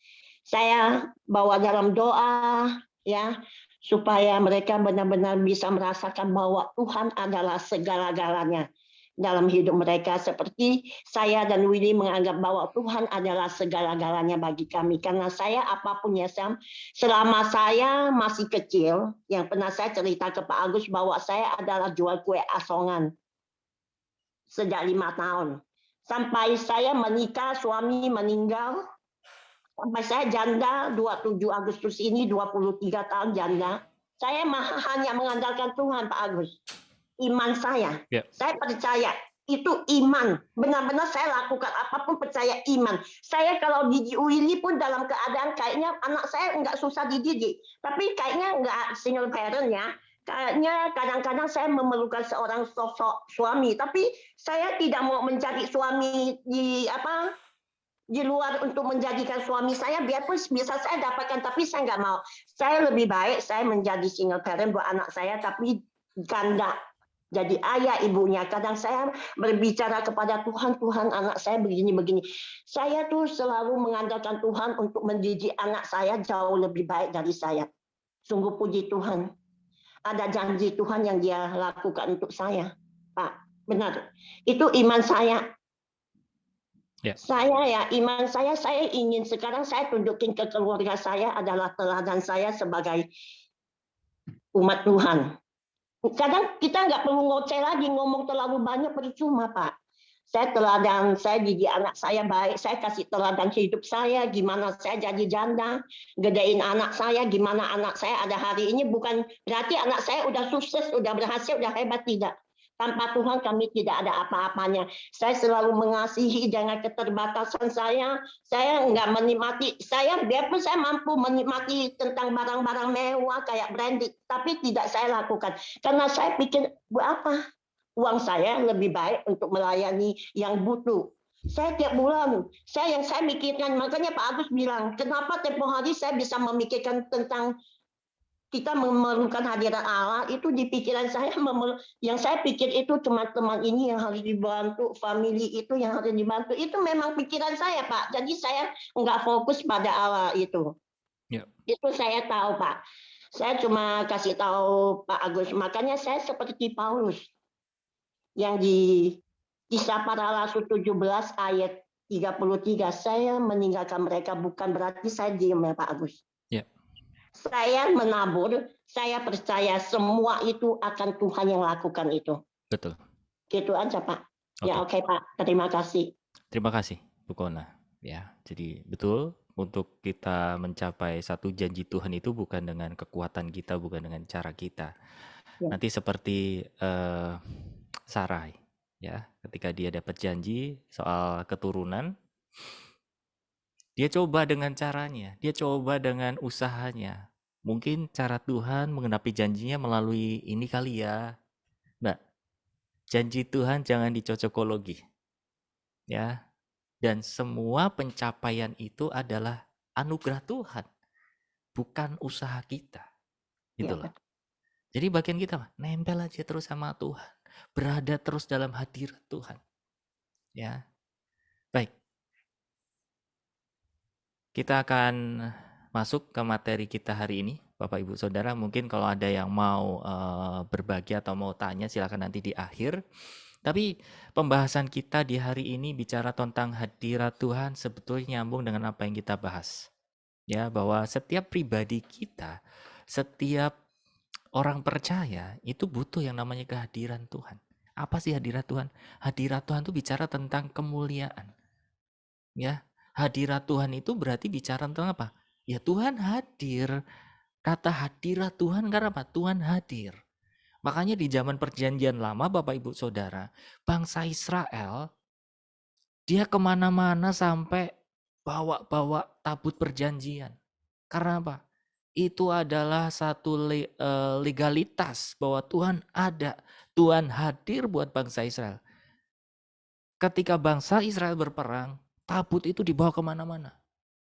Saya bawa dalam doa ya, supaya mereka benar-benar bisa merasakan bahwa Tuhan adalah segala-galanya dalam hidup mereka, seperti saya dan Willy menganggap bahwa Tuhan adalah segala-galanya bagi kami. Karena saya apapun ya Sam, selama saya masih kecil, yang pernah saya cerita ke Pak Agus bahwa saya adalah jual kue asongan sejak 5 tahun. Sampai saya menikah, suami meninggal, sampai saya janda 27 Agustus ini 23 tahun janda. Saya hanya mengandalkan Tuhan Pak Agus. Iman saya, saya percaya itu iman. Benar-benar saya lakukan apapun percaya iman. Saya kalau didik Willy pun dalam keadaan kayaknya anak saya nggak susah dididik. Tapi kayaknya nggak single parent ya. Kayaknya kadang-kadang saya memerlukan seorang sosok suami. Tapi saya tidak mau mencari suami di luar untuk menjadikan suami saya, biarpun bisa saya dapatkan, tapi saya nggak mau. Saya lebih baik saya menjadi single parent buat anak saya, tapi ganda. Jadi ayah ibunya. Kadang saya berbicara kepada Tuhan, Tuhan anak saya begini-begini. Saya tuh selalu mengandalkan Tuhan untuk mendidik anak saya jauh lebih baik dari saya. Sungguh puji Tuhan. Ada janji Tuhan yang dia lakukan untuk saya. Pak, benar. Itu iman saya. Iman saya ingin sekarang saya tunjukin ke keluarga saya adalah teladan saya sebagai umat Tuhan. Kadang kita nggak perlu ngoceh lagi, ngomong terlalu banyak percuma, Pak. Saya teladan, saya didik anak saya baik, saya kasih teladan hidup saya, gimana saya jadi janda, gedein anak saya, gimana anak saya ada hari ini, bukan berarti anak saya udah sukses, udah berhasil, udah hebat, tidak. Tanpa Tuhan kami tidak ada apa-apanya. Saya selalu mengasihi dengan keterbatasan saya nggak menikmati, biarpun saya mampu menikmati tentang barang-barang mewah kayak branded, tapi tidak saya lakukan. Karena saya pikir, buat apa? Uang saya lebih baik untuk melayani yang butuh. Saya tiap bulan, saya mikirkan, makanya Pak Agus bilang, kenapa tempoh hari saya bisa memikirkan tentang kita memerlukan hadirat Allah, itu di pikiran saya, yang saya pikir itu cuma teman ini yang harus dibantu, family itu yang harus dibantu, itu memang pikiran saya, Pak. Jadi saya nggak fokus pada Allah itu. Ya. Itu saya tahu, Pak. Saya cuma kasih tahu Pak Agus, makanya saya seperti Paulus yang di Kisah Para Rasul 17 ayat 33, saya meninggalkan mereka bukan berarti saya diam ya Pak Agus. Ya. Saya menabur, saya percaya semua itu akan Tuhan yang lakukan itu. Betul. Gitu aja Pak. Oke. Ya oke Pak, terima kasih. Terima kasih Bu Kona. Ya, jadi betul untuk kita mencapai satu janji Tuhan itu bukan dengan kekuatan kita, bukan dengan cara kita. Ya. Nanti seperti Sarai, ya, ketika dia dapat janji soal keturunan, dia coba dengan caranya, dia coba dengan usahanya. Mungkin cara Tuhan mengenapi janjinya melalui ini kali ya, Mbak. Janji Tuhan jangan dicocokologi, ya. Dan semua pencapaian itu adalah anugerah Tuhan, bukan usaha kita. Gitu loh. Jadi bagian kita nempel aja terus sama Tuhan, berada terus dalam hadirat Tuhan. Ya. Baik. Kita akan masuk ke materi kita hari ini, Bapak Ibu Saudara. Mungkin kalau ada yang mau berbagi atau mau tanya silakan nanti di akhir. Tapi pembahasan kita di hari ini bicara tentang hadirat Tuhan sebetulnya nyambung dengan apa yang kita bahas. Ya, bahwa setiap pribadi kita, setiap orang percaya itu butuh yang namanya kehadiran Tuhan. Apa sih hadirat Tuhan? Hadirat Tuhan itu bicara tentang kemuliaan. Ya, hadirat Tuhan itu berarti bicara tentang apa? Ya Tuhan hadir. Kata hadirat Tuhan karena apa? Tuhan hadir. Makanya di zaman perjanjian lama Bapak Ibu Saudara, bangsa Israel dia kemana-mana sampai bawa-bawa tabut perjanjian. Karena apa? Itu adalah satu legalitas bahwa Tuhan ada. Tuhan hadir buat bangsa Israel. Ketika bangsa Israel berperang, tabut itu dibawa kemana-mana.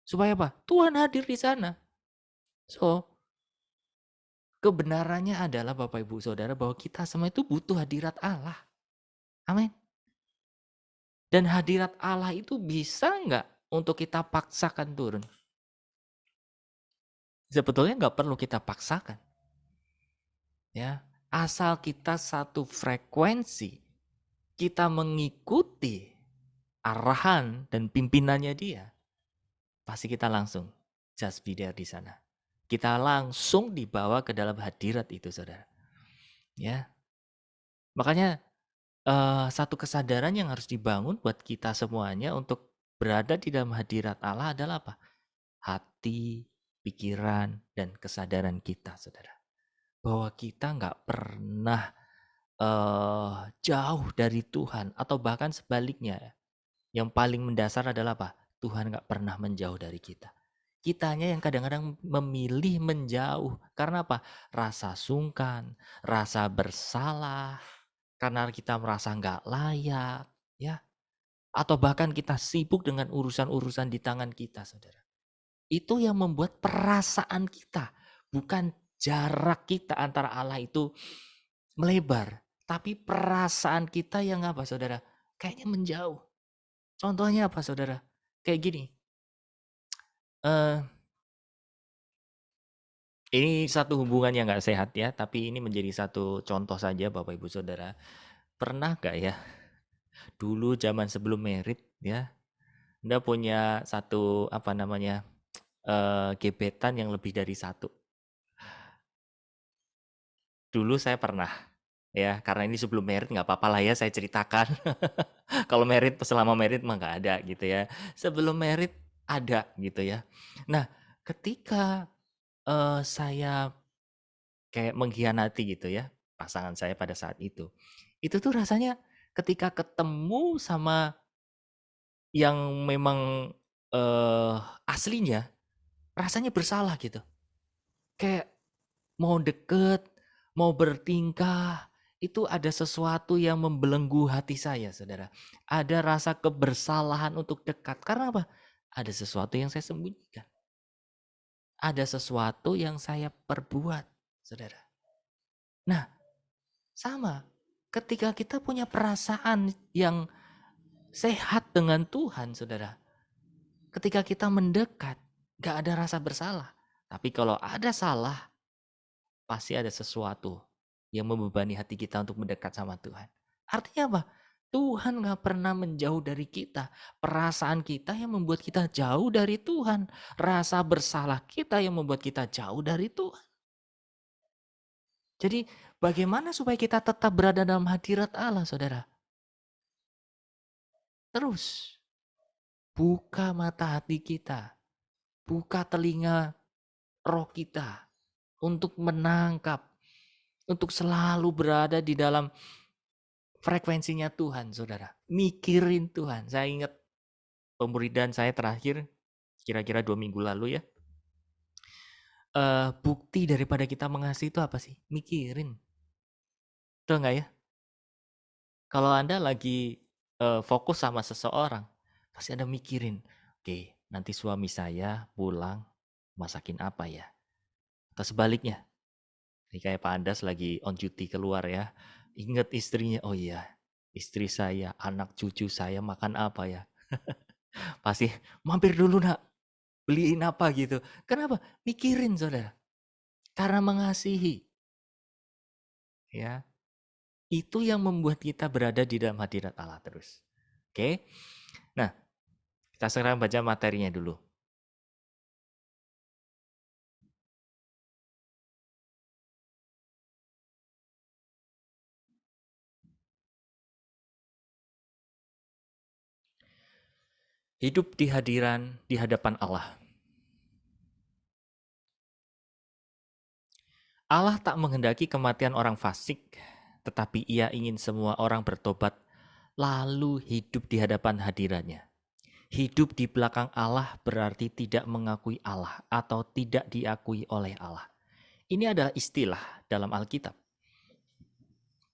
Supaya apa? Tuhan hadir di sana. So, kebenarannya adalah Bapak Ibu Saudara bahwa kita semua itu butuh hadirat Allah. Amin. Dan hadirat Allah itu bisa nggak untuk kita paksakan turun? Sebetulnya nggak perlu kita paksakan. Ya, asal kita satu frekuensi, kita mengikuti arahan dan pimpinannya dia, pasti kita langsung just be there di sana. Kita langsung dibawa ke dalam hadirat itu, saudara. Ya, makanya satu kesadaran yang harus dibangun buat kita semuanya untuk berada di dalam hadirat Allah adalah apa? Hati, pikiran, dan kesadaran kita, saudara. Bahwa kita nggak pernah jauh dari Tuhan, atau bahkan sebaliknya, yang paling mendasar adalah apa? Tuhan nggak pernah menjauh dari kita. Kitanya yang kadang-kadang memilih menjauh. Karena apa? Rasa sungkan, rasa bersalah, karena kita merasa nggak layak, ya. Atau bahkan kita sibuk dengan urusan-urusan di tangan kita, saudara. Itu yang membuat perasaan kita, bukan jarak kita antara Allah itu melebar, tapi perasaan kita yang apa, saudara? Kayaknya menjauh. Contohnya apa, saudara? Kayak gini. Ini satu hubungan yang nggak sehat ya, tapi ini menjadi satu contoh saja Bapak Ibu Saudara. Pernah nggak ya, dulu zaman sebelum merit ya, Anda punya satu gebetan yang lebih dari satu. dulu saya pernah, ya, karena ini sebelum married nggak apa-apa lah ya saya ceritakan. Kalau married, selama married mah nggak ada gitu ya. Sebelum married ada gitu ya. Nah, ketika, saya kayak mengkhianati gitu ya, pasangan saya pada saat itu tuh rasanya ketika ketemu sama yang memang, aslinya, rasanya bersalah gitu. Kayak mau deket, mau bertingkah, itu ada sesuatu yang membelenggu hati saya, Saudara. Ada rasa kebersalahan untuk dekat. Karena apa? Ada sesuatu yang saya sembunyikan. Ada sesuatu yang saya perbuat, Saudara. Nah, sama. Ketika kita punya perasaan yang sehat dengan Tuhan, Saudara. Ketika kita mendekat, gak ada rasa bersalah. Tapi kalau ada salah, pasti ada sesuatu yang membebani hati kita untuk mendekat sama Tuhan. Artinya apa? Tuhan gak pernah menjauh dari kita. Perasaan kita yang membuat kita jauh dari Tuhan. Rasa bersalah kita yang membuat kita jauh dari Tuhan. Jadi bagaimana supaya kita tetap berada dalam hadirat Allah, saudara? Terus buka mata hati kita. Buka telinga roh kita untuk menangkap, untuk selalu berada di dalam frekuensinya Tuhan, saudara. Mikirin Tuhan. Saya ingat pemuridan saya terakhir, kira-kira 2 minggu lalu ya. Bukti daripada kita mengasihi itu apa sih? Mikirin. Betul nggak ya? Kalau Anda lagi fokus sama seseorang, pasti Anda mikirin, oke, nanti suami saya pulang masakin apa ya? Atau sebaliknya, ini kayak Pak Andas lagi on duty keluar ya, ingat istrinya, oh iya, istri saya, anak cucu saya makan apa ya? Pasti mampir dulu nak, beliin apa gitu. Kenapa? Mikirin saudara, karena mengasihi. Ya, itu yang membuat kita berada di dalam hadirat Allah terus. Oke, nah kita sekarang baca materinya dulu. Hidup di hadapan Allah. Allah tak menghendaki kematian orang fasik, tetapi Ia ingin semua orang bertobat lalu hidup di hadapan hadiratnya. Hidup di belakang Allah berarti tidak mengakui Allah atau tidak diakui oleh Allah. Ini adalah istilah dalam Alkitab.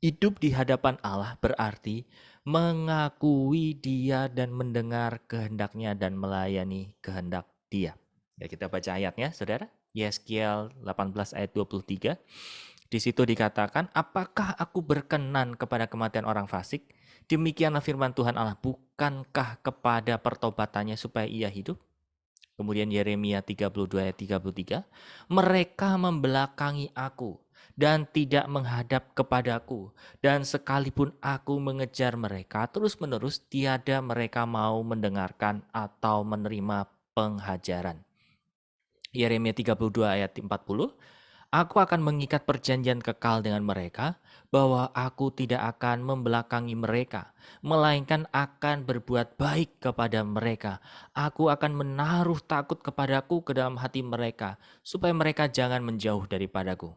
Hidup di hadapan Allah berarti mengakui Dia dan mendengar kehendaknya dan melayani kehendak Dia. Ya, kita baca ayatnya, saudara. Yeskiel 18 ayat 23. Di situ dikatakan, apakah aku berkenan kepada kematian orang fasik? Demikianlah firman Tuhan Allah, bukankah kepada pertobatannya supaya ia hidup? Kemudian Yeremia 32 ayat 33, mereka membelakangi aku dan tidak menghadap kepadaku, dan sekalipun aku mengejar mereka terus-menerus, tiada mereka mau mendengarkan atau menerima penghajaran. Yeremia 32 ayat 40, aku akan mengikat perjanjian kekal dengan mereka, bahwa aku tidak akan membelakangi mereka, melainkan akan berbuat baik kepada mereka. Aku akan menaruh takut kepadaku ke dalam hati mereka, supaya mereka jangan menjauh daripadaku.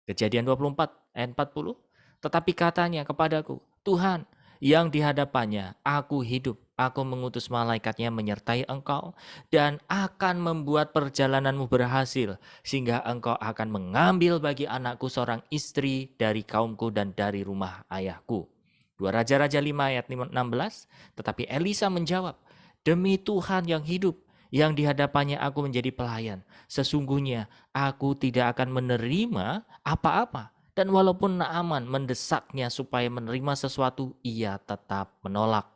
Kejadian 24 ayat 40, tetapi katanya kepadaku, Tuhan, yang di hadapannya aku hidup, aku mengutus malaikatnya menyertai engkau dan akan membuat perjalananmu berhasil, sehingga engkau akan mengambil bagi anakku seorang istri dari kaumku dan dari rumah ayahku. 2 Raja-Raja 5 ayat 16, tetapi Elisa menjawab, demi Tuhan yang hidup, yang di hadapannya aku menjadi pelayan, sesungguhnya aku tidak akan menerima apa-apa. Dan walaupun Naaman mendesaknya supaya menerima sesuatu, ia tetap menolak.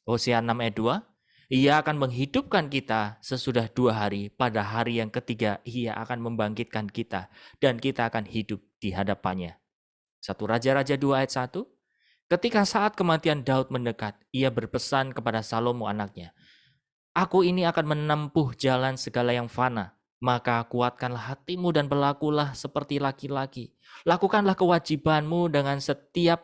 Hosea 6 ayat 2, ia akan menghidupkan kita sesudah 2 hari, pada hari yang ketiga ia akan membangkitkan kita, dan kita akan hidup di hadapannya. 1 Raja-Raja 2 ayat 1, ketika saat kematian Daud mendekat, ia berpesan kepada Salomo anaknya, aku ini akan menempuh jalan segala yang fana, Maka kuatkanlah hatimu dan berlakulah seperti laki-laki. Lakukanlah kewajibanmu dengan setia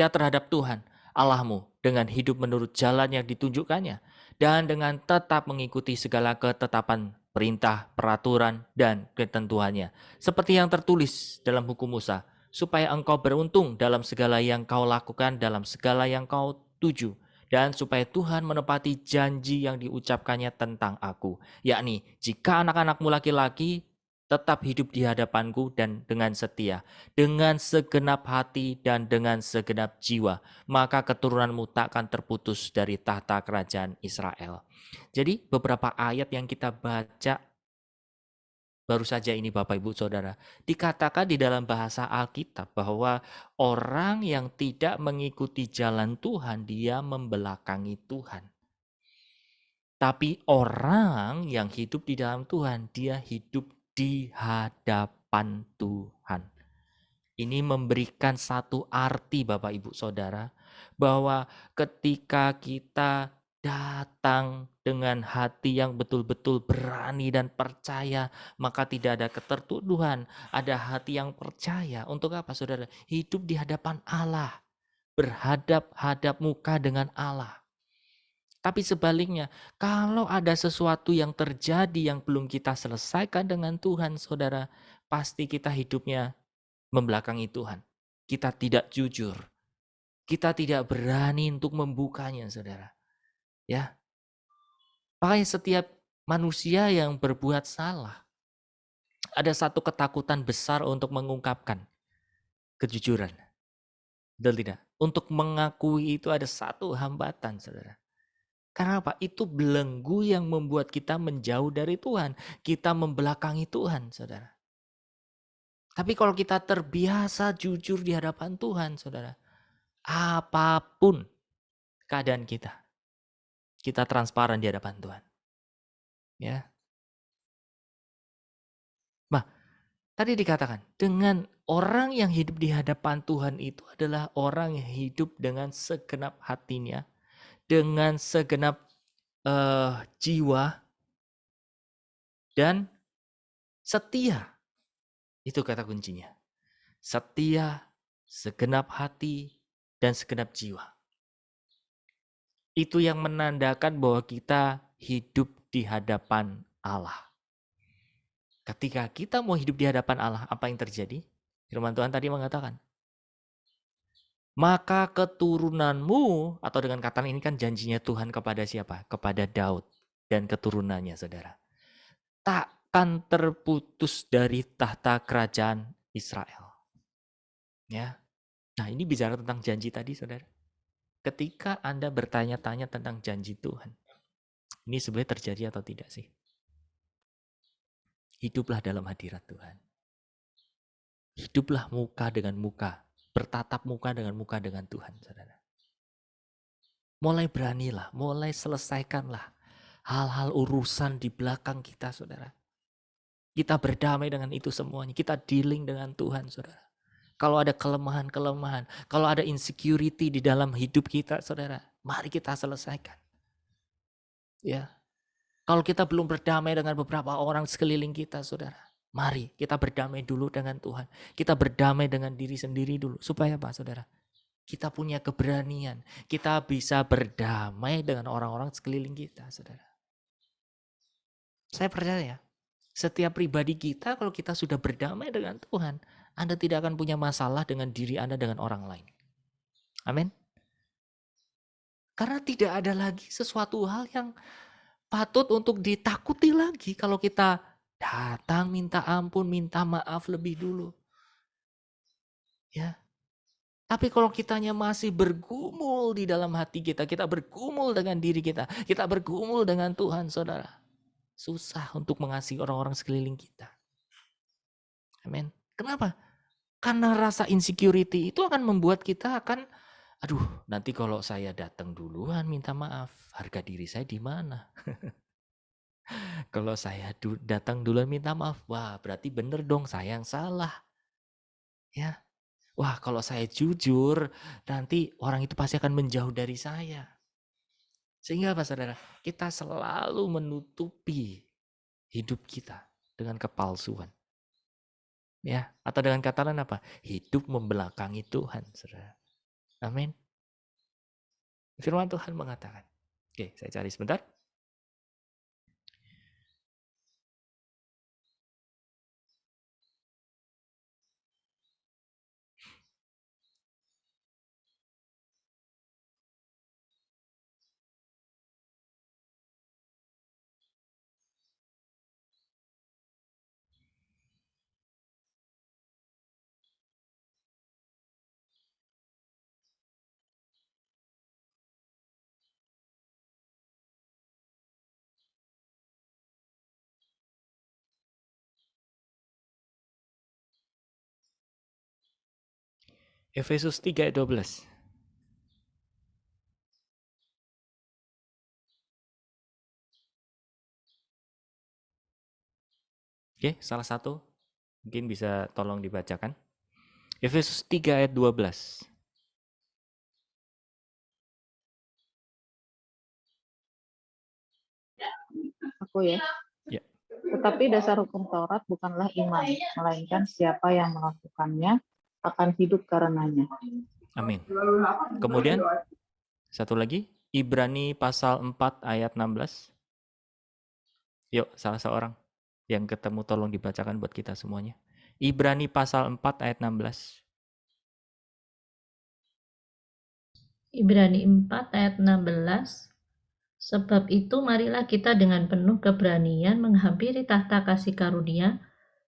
terhadap Tuhan Allahmu, dengan hidup menurut jalan yang ditunjukkannya, dan dengan tetap mengikuti segala ketetapan, perintah, peraturan, dan ketentuannya, seperti yang tertulis dalam hukum Musa, supaya engkau beruntung dalam segala yang kau lakukan, dalam segala yang kau tuju, dan supaya Tuhan menepati janji yang diucapkannya tentang aku, yakni jika anak-anakmu laki-laki tetap hidup di hadapanku dan dengan setia, dengan segenap hati dan dengan segenap jiwa, maka keturunanmu takkan terputus dari tahta kerajaan Israel. Jadi beberapa ayat yang kita baca baru saja ini Bapak Ibu Saudara, dikatakan di dalam bahasa Alkitab bahwa orang yang tidak mengikuti jalan Tuhan, dia membelakangi Tuhan. Tapi orang yang hidup di dalam Tuhan, dia hidup di hadapan Tuhan. Ini memberikan satu arti Bapak Ibu Saudara, bahwa ketika kita datang dengan hati yang betul-betul berani dan percaya, maka tidak ada ketertuduhan, ada hati yang percaya. Untuk apa Saudara? Hidup di hadapan Allah, berhadap-hadap muka dengan Allah. Tapi sebaliknya, kalau ada sesuatu yang terjadi yang belum kita selesaikan dengan Tuhan, Saudara, pasti kita hidupnya membelakangi Tuhan. Kita tidak jujur. Kita tidak berani untuk membukanya, Saudara. Ya. Makanya setiap manusia yang berbuat salah, ada satu ketakutan besar untuk mengungkapkan kejujuran. Betul tidak? Untuk mengakui itu ada satu hambatan, Saudara. Karena apa? Itu belenggu yang membuat kita menjauh dari Tuhan. Kita membelakangi Tuhan, Saudara. Tapi kalau kita terbiasa jujur di hadapan Tuhan, Saudara, apapun keadaan kita transparan di hadapan Tuhan. Ya. Nah, tadi dikatakan, dengan orang yang hidup di hadapan Tuhan itu adalah orang yang hidup dengan segenap hatinya, dengan segenap jiwa, dan setia. Itu kata kuncinya. Setia, segenap hati, dan segenap jiwa. Itu yang menandakan bahwa kita hidup di hadapan Allah. Ketika kita mau hidup di hadapan Allah, apa yang terjadi? Firman Tuhan tadi mengatakan, maka keturunanmu, atau dengan kata ini kan janjinya Tuhan kepada siapa? Kepada Daud dan keturunannya, saudara. Takkan terputus dari tahta kerajaan Israel. Ya. Nah, ini bicara tentang janji tadi, saudara. Ketika Anda bertanya-tanya tentang janji Tuhan, ini sebenarnya terjadi atau tidak sih? Hiduplah dalam hadirat Tuhan. Hiduplah muka dengan muka, bertatap muka dengan Tuhan, saudara. Mulai beranilah, mulai selesaikanlah hal-hal urusan di belakang kita, saudara. Kita berdamai dengan itu semuanya, kita dealing dengan Tuhan, saudara. Kalau ada kelemahan-kelemahan, kalau ada insecurity di dalam hidup kita, saudara, mari kita selesaikan. Ya. Kalau kita belum berdamai dengan beberapa orang sekeliling kita, saudara, mari kita berdamai dulu dengan Tuhan. Kita berdamai dengan diri sendiri dulu. Supaya apa, saudara? Kita punya keberanian. Kita bisa berdamai dengan orang-orang sekeliling kita, saudara. Saya percaya, setiap pribadi kita kalau kita sudah berdamai dengan Tuhan, Anda tidak akan punya masalah dengan diri Anda dengan orang lain. Amin. Karena tidak ada lagi sesuatu hal yang patut untuk ditakuti lagi kalau kita datang minta ampun, minta maaf lebih dulu. Ya. Tapi kalau kitanya masih bergumul di dalam hati kita, kita bergumul dengan diri kita bergumul dengan Tuhan, saudara. Susah untuk mengasihi orang-orang sekeliling kita. Amin. Kenapa? Karena rasa insecurity itu akan membuat kita akan, aduh, nanti kalau saya datang duluan minta maaf, harga diri saya di mana? Kalau saya datang duluan minta maaf, wah berarti bener dong saya yang salah. Ya. Wah kalau saya jujur, nanti orang itu pasti akan menjauh dari saya. Sehingga apa saudara? Kita selalu menutupi hidup kita dengan kepalsuan. Ya, atau dengan kata lain apa? Hidup membelakangi Tuhan, saudara. Amin. Firman Tuhan mengatakan. Oke, saya cari sebentar. Efesus 3 ayat 12. Oke, salah satu mungkin bisa tolong dibacakan. Efesus 3 ayat 12. Aku ya. Ya. Tetapi dasar hukum Taurat bukanlah iman, melainkan siapa yang melakukannya akan hidup karenanya. Amin. Kemudian satu lagi, Ibrani pasal 4 ayat 16. Yuk, salah seorang yang ketemu tolong dibacakan buat kita semuanya. Ibrani pasal 4 ayat 16. Ibrani 4 ayat 16. Sebab itu marilah kita dengan penuh keberanian menghampiri tahta kasih karunia,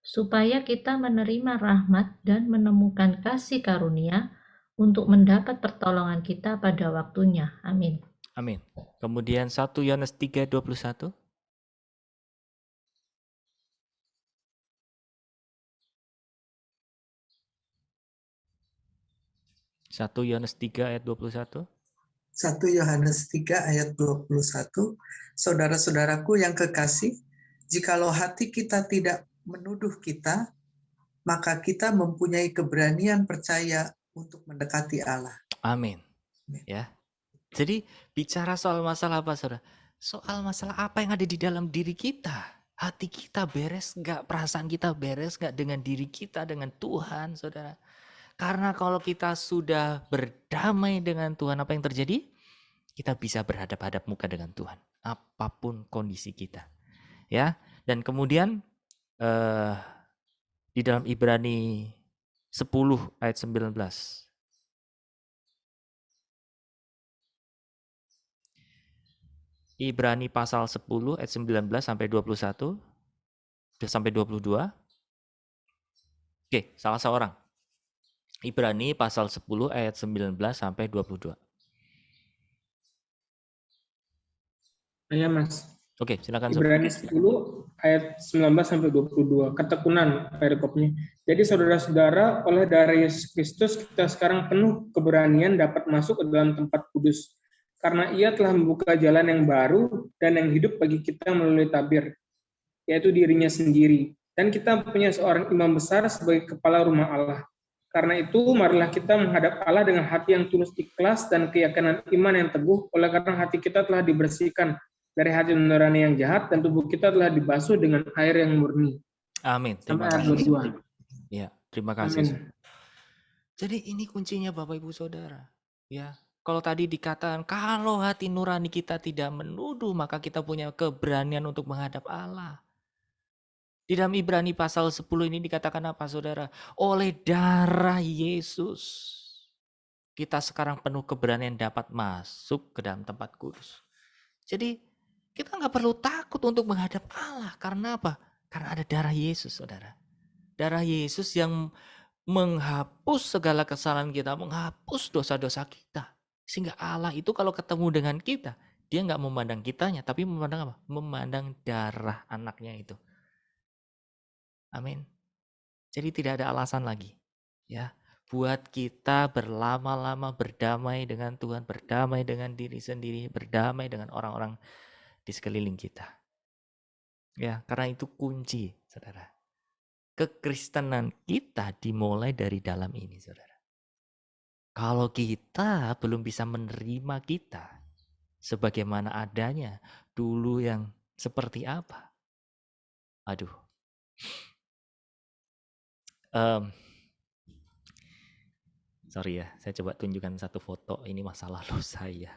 supaya kita menerima rahmat dan menemukan kasih karunia untuk mendapat pertolongan kita pada waktunya. Amin. Amin. Kemudian 1 Yohanes 3 ayat 21. Satu Yohanes 3 ayat 21. 1 Yohanes 3 ayat 21, saudara-saudaraku yang kekasih, jikalau hati kita tidak menuduh kita, maka kita mempunyai keberanian percaya untuk mendekati Allah. Amin. Ya. Jadi bicara soal masalah apa, saudara? Soal masalah apa yang ada di dalam diri kita. Hati kita beres nggak? Perasaan kita beres nggak dengan diri kita, dengan Tuhan, saudara? Karena kalau kita sudah berdamai dengan Tuhan, apa yang terjadi? Kita bisa berhadap-hadap muka dengan Tuhan, apapun kondisi kita. Ya, dan kemudian di dalam Ibrani 10 ayat 19. Ibrani pasal 10 ayat 19 sampai 21 sampai 22. Oke, salah seorang. Ibrani pasal 10 ayat 19 sampai 22. Ya, Mas. Oke, silakan. Ibrani 10 ayat 19 sampai 22. Ketekunan perikopnya. Jadi saudara-saudara, oleh darah Yesus Kristus kita sekarang penuh keberanian dapat masuk ke dalam tempat kudus. Karena Ia telah membuka jalan yang baru dan yang hidup bagi kita melalui tabir, yaitu dirinya sendiri. Dan kita punya seorang imam besar sebagai kepala rumah Allah. Karena itu, marilah kita menghadap Allah dengan hati yang tulus ikhlas dan keyakinan iman yang teguh, oleh karena hati kita telah dibersihkan dari hati nurani yang jahat dan tubuh kita telah dibasuh dengan air yang murni. Amin. Terima Sampai ayat kasih. 22. Ya, terima kasih. Amin. Jadi ini kuncinya Bapak Ibu Saudara. Ya, kalau tadi dikatakan kalau hati nurani kita tidak menuduh, maka kita punya keberanian untuk menghadap Allah. Di dalam Ibrani pasal 10 ini dikatakan apa, Saudara? Oleh darah Yesus, kita sekarang penuh keberanian dapat masuk ke dalam tempat kudus. Jadi kita nggak perlu takut untuk menghadap Allah. Karena apa? Karena ada darah Yesus, Saudara. Darah Yesus yang menghapus segala kesalahan kita, menghapus dosa-dosa kita. Sehingga Allah itu kalau ketemu dengan kita, dia nggak memandang kitanya, tapi memandang apa? Memandang darah anaknya itu. Amin. Jadi tidak ada alasan lagi, ya, buat kita berlama-lama berdamai dengan Tuhan, berdamai dengan diri sendiri, berdamai dengan orang-orang di sekeliling kita. Ya, karena itu kunci, Saudara. Kekristenan kita dimulai dari dalam ini, Saudara. Kalau kita belum bisa menerima kita, sebagaimana adanya, dulu yang seperti apa. Aduh. Sorry ya, saya coba tunjukkan satu foto, ini masa lalu saya.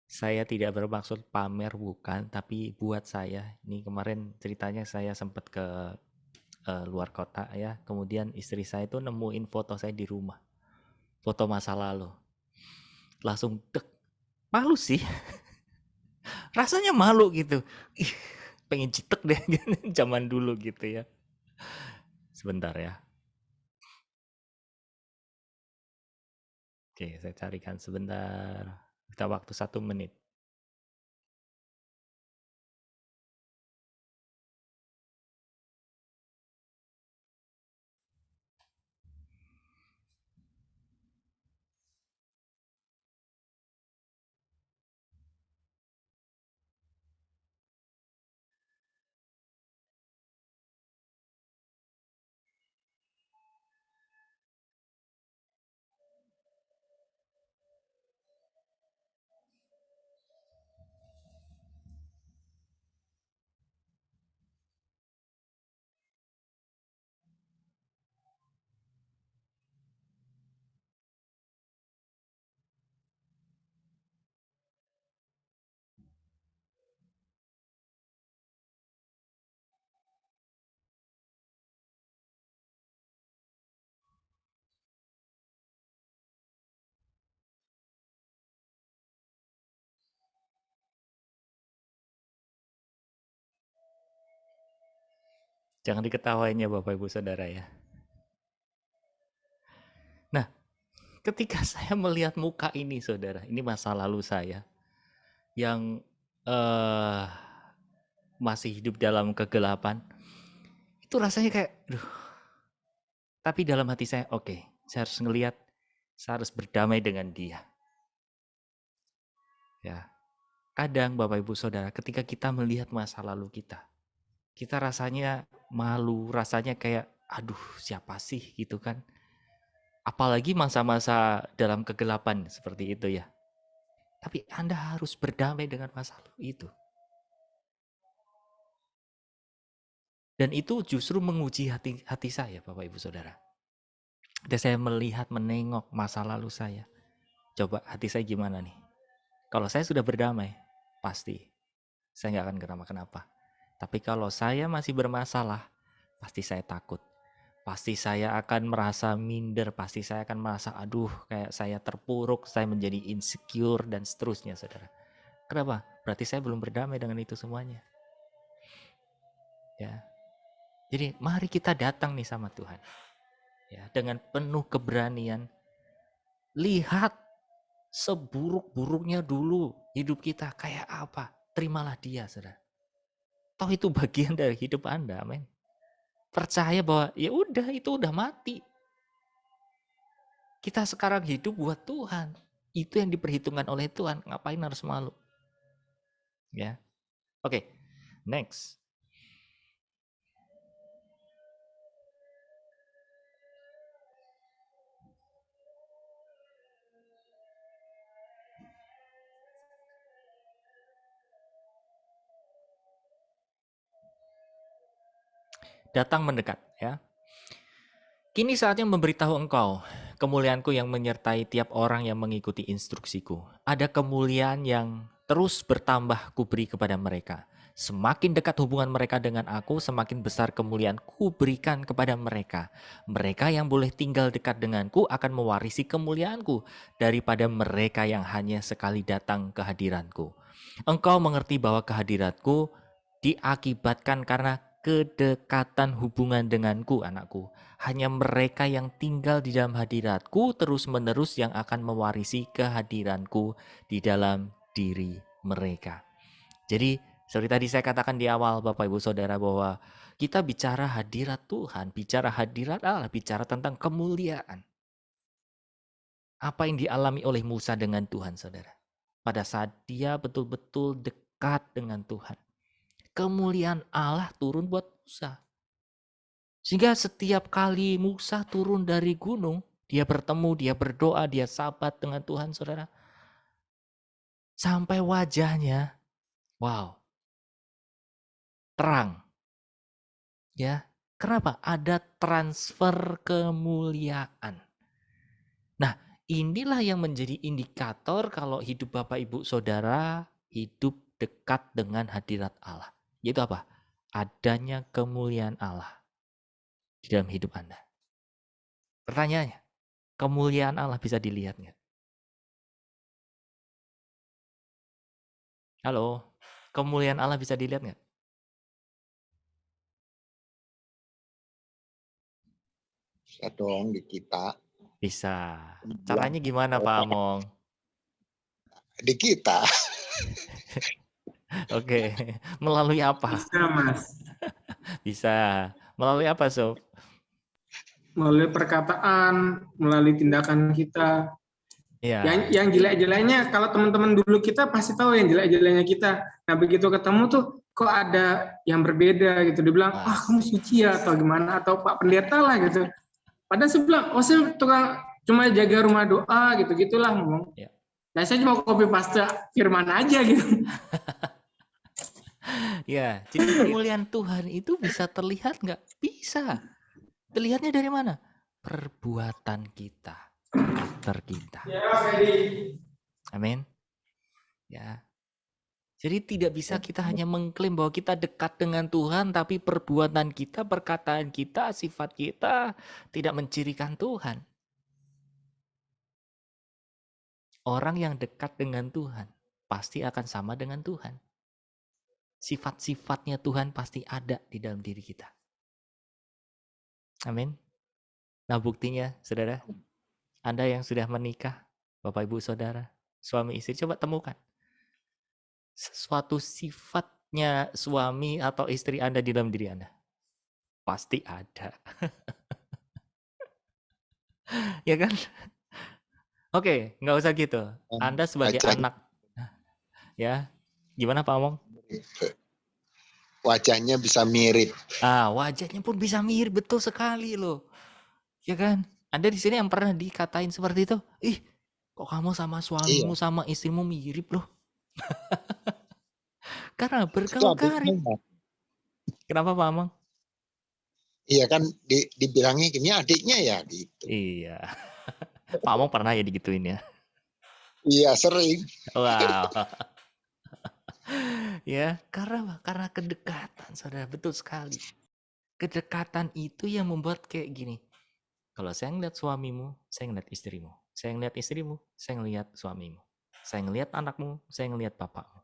Saya tidak bermaksud pamer, bukan, tapi buat saya, ini kemarin ceritanya saya sempat ke luar kota ya, kemudian istri saya tuh nemuin foto saya di rumah, foto masa lalu. Langsung dek, malu sih, rasanya malu gitu. Ih, pengen citek deh zaman dulu gitu ya. Sebentar ya. Oke, saya carikan sebentar. Kita waktu 1 menit. Jangan diketawain ya Bapak Ibu Saudara ya. Nah, ketika saya melihat muka ini Saudara, ini masa lalu saya yang masih hidup dalam kegelapan, itu rasanya kayak, duh. Tapi dalam hati saya, oke, saya harus ngelihat, saya harus berdamai dengan dia. Ya, kadang Bapak Ibu Saudara, ketika kita melihat masa lalu kita rasanya malu, rasanya kayak, aduh siapa sih gitu kan. Apalagi masa-masa dalam kegelapan seperti itu ya. Tapi Anda harus berdamai dengan masa lalu itu. Dan itu justru menguji hati saya Bapak Ibu Saudara. Dan saya melihat, menengok masa lalu saya. Coba hati saya gimana nih? Kalau saya sudah berdamai, pasti saya nggak akan kenapa-kenapa. Tapi kalau saya masih bermasalah, pasti saya takut. Pasti saya akan merasa minder, pasti saya akan merasa aduh kayak saya terpuruk, saya menjadi insecure dan seterusnya Saudara. Kenapa? Berarti saya belum berdamai dengan itu semuanya. Ya. Jadi mari kita datang nih sama Tuhan. Ya, dengan penuh keberanian. Lihat seburuk-buruknya dulu hidup kita kayak apa. Terimalah dia Saudara. Toh itu bagian dari hidup Anda, amin. Percaya bahwa ya udah itu udah mati. Kita sekarang hidup buat Tuhan. Itu yang diperhitungkan oleh Tuhan. Ngapain harus malu? Ya. Oke. Next. Datang mendekat ya. Kini saatnya memberitahu engkau kemuliaanku yang menyertai tiap orang yang mengikuti instruksiku. Ada kemuliaan yang terus bertambah kuberi kepada mereka. Semakin dekat hubungan mereka dengan aku, semakin besar kemuliaan kuberikan kepada mereka. Mereka yang boleh tinggal dekat denganku akan mewarisi kemuliaanku daripada mereka yang hanya sekali datang ke hadiranku. Engkau mengerti bahwa kehadiratku diakibatkan karena kedekatan hubungan denganku, anakku. Hanya mereka yang tinggal di dalam hadiratku terus-menerus yang akan mewarisi kehadiranku di dalam diri mereka. Jadi, seperti tadi saya katakan di awal Bapak Ibu Saudara bahwa kita bicara hadirat Tuhan, bicara hadirat Allah, bicara tentang kemuliaan. Apa yang dialami oleh Musa dengan Tuhan, Saudara? Pada saat dia betul-betul dekat dengan Tuhan. Kemuliaan Allah turun buat Musa. Sehingga setiap kali Musa turun dari gunung, dia bertemu, dia berdoa, dia sahabat dengan Tuhan, Saudara. sampai wajahnya, wow, terang. Ya, kenapa? Ada transfer kemuliaan. Nah, inilah yang menjadi indikator kalau hidup Bapak Ibu Saudara hidup dekat dengan hadirat Allah. Yaitu apa? Adanya kemuliaan Allah di dalam hidup Anda. Pertanyaannya, kemuliaan Allah bisa dilihat nggak? Halo, kemuliaan Allah bisa dilihat nggak? Bisa dong di kita. Bisa. Kemudian Caranya gimana Pak Among? di kita. Oke, melalui apa? Bisa, Mas. Bisa. Melalui apa, Sob? Melalui perkataan, melalui tindakan kita. Ya. Yang jelek-jeleknya, kalau teman-teman dulu kita pasti tahu yang jelek-jeleknya kita. Nah, begitu ketemu tuh, kok ada yang berbeda gitu. Dia bilang, wah kamu suci ya, atau gimana, atau Pak Pendeta lah gitu. Padahal saya bilang, oh saya tukang cuma jaga rumah doa gitu-gitulah ngomong. Ya. Nah saya cuma copy paste firman aja gitu. Ya, jadi kemuliaan Tuhan itu bisa terlihat nggak? Bisa. Terlihatnya dari mana? Perbuatan kita, karakter kita. Amin. Ya. Jadi tidak bisa kita hanya mengklaim bahwa kita dekat dengan Tuhan, tapi perbuatan kita, perkataan kita, sifat kita tidak mencirikan Tuhan. Orang yang dekat dengan Tuhan pasti akan sama dengan Tuhan. Sifat-sifatnya Tuhan pasti ada di dalam diri kita. Amin. Nah buktinya, saudara, Anda yang sudah menikah, Bapak Ibu Saudara, suami istri, coba temukan sesuatu sifatnya suami atau istri Anda di dalam diri Anda. Pasti ada. Ya kan? Oke, nggak usah gitu. Anda sebagai anak, ya, gimana Pak Among? Wajahnya bisa mirip. Wajahnya pun bisa mirip, betul sekali loh. Ya kan? Anda di sini yang pernah dikatain seperti itu, ih, kok kamu sama suamimu sama istrimu mirip loh. Karena bergaul karib. Kenapa Pak Among? Iya kan dibilangnya gini adiknya ya gitu. Iya. Pak Among pernah ya digituin ya? Iya sering. Wow. Ya, karena kedekatan, saudara, betul sekali. Kedekatan itu yang membuat kayak gini. Kalau saya ngeliat suamimu, saya ngeliat istrimu. Saya ngeliat istrimu, saya ngeliat suamimu. Saya ngeliat anakmu, saya ngeliat bapakmu.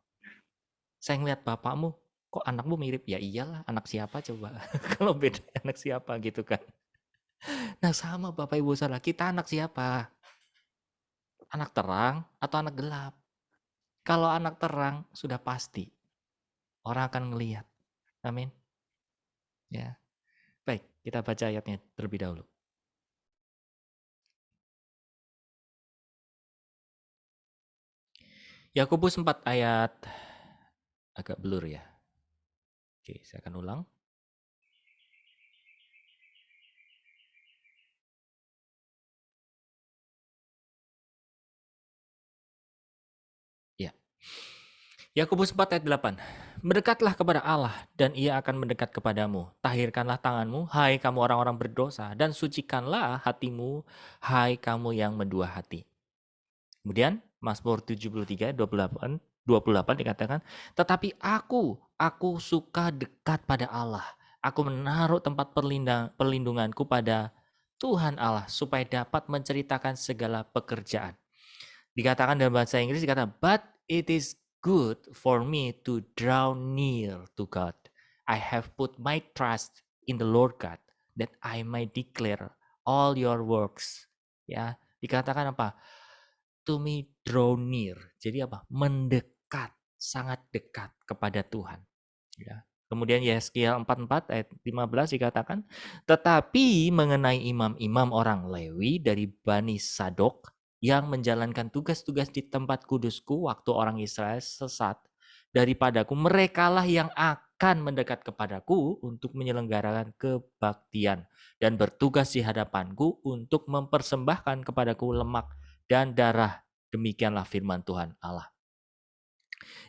Saya ngeliat bapakmu, kok anakmu mirip? Ya iyalah, anak siapa coba? Kalau beda anak siapa gitu kan. Nah sama Bapak Ibu Saudara, kita anak siapa? Anak terang atau anak gelap? Kalau anak terang sudah pasti orang akan melihat. Amin. Ya. Baik, kita baca ayatnya terlebih dahulu. Yakobus 4 ayat agak blur ya. Oke, saya akan ulang. Ya. Yakobus 4 ayat 8. Mendekatlah kepada Allah dan ia akan mendekat kepadamu. Tahirkanlah tanganmu, hai kamu orang-orang berdosa, dan sucikanlah hatimu, hai kamu yang mendua hati. Kemudian Mazmur 73 28 dikatakan, tetapi aku suka dekat pada Allah. Aku menaruh tempat perlindunganku pada Tuhan Allah supaya dapat menceritakan segala pekerjaan. Dikatakan dalam bahasa Inggris dikatakan, but it is good for me to draw near to God. I have put my trust in the Lord God that I may declare all your works. Ya, dikatakan apa? To me draw near. Jadi apa? Mendekat, sangat dekat kepada Tuhan. Ya. Kemudian Yeskiel 44 ayat 15 dikatakan, tetapi mengenai imam-imam orang Lewi dari Bani Sadok yang menjalankan tugas-tugas di tempat kudusku waktu orang Israel sesat daripadaku, merekalah yang akan mendekat kepadaku untuk menyelenggarakan kebaktian dan bertugas di hadapanku untuk mempersembahkan kepadaku lemak dan darah. Demikianlah firman Tuhan Allah.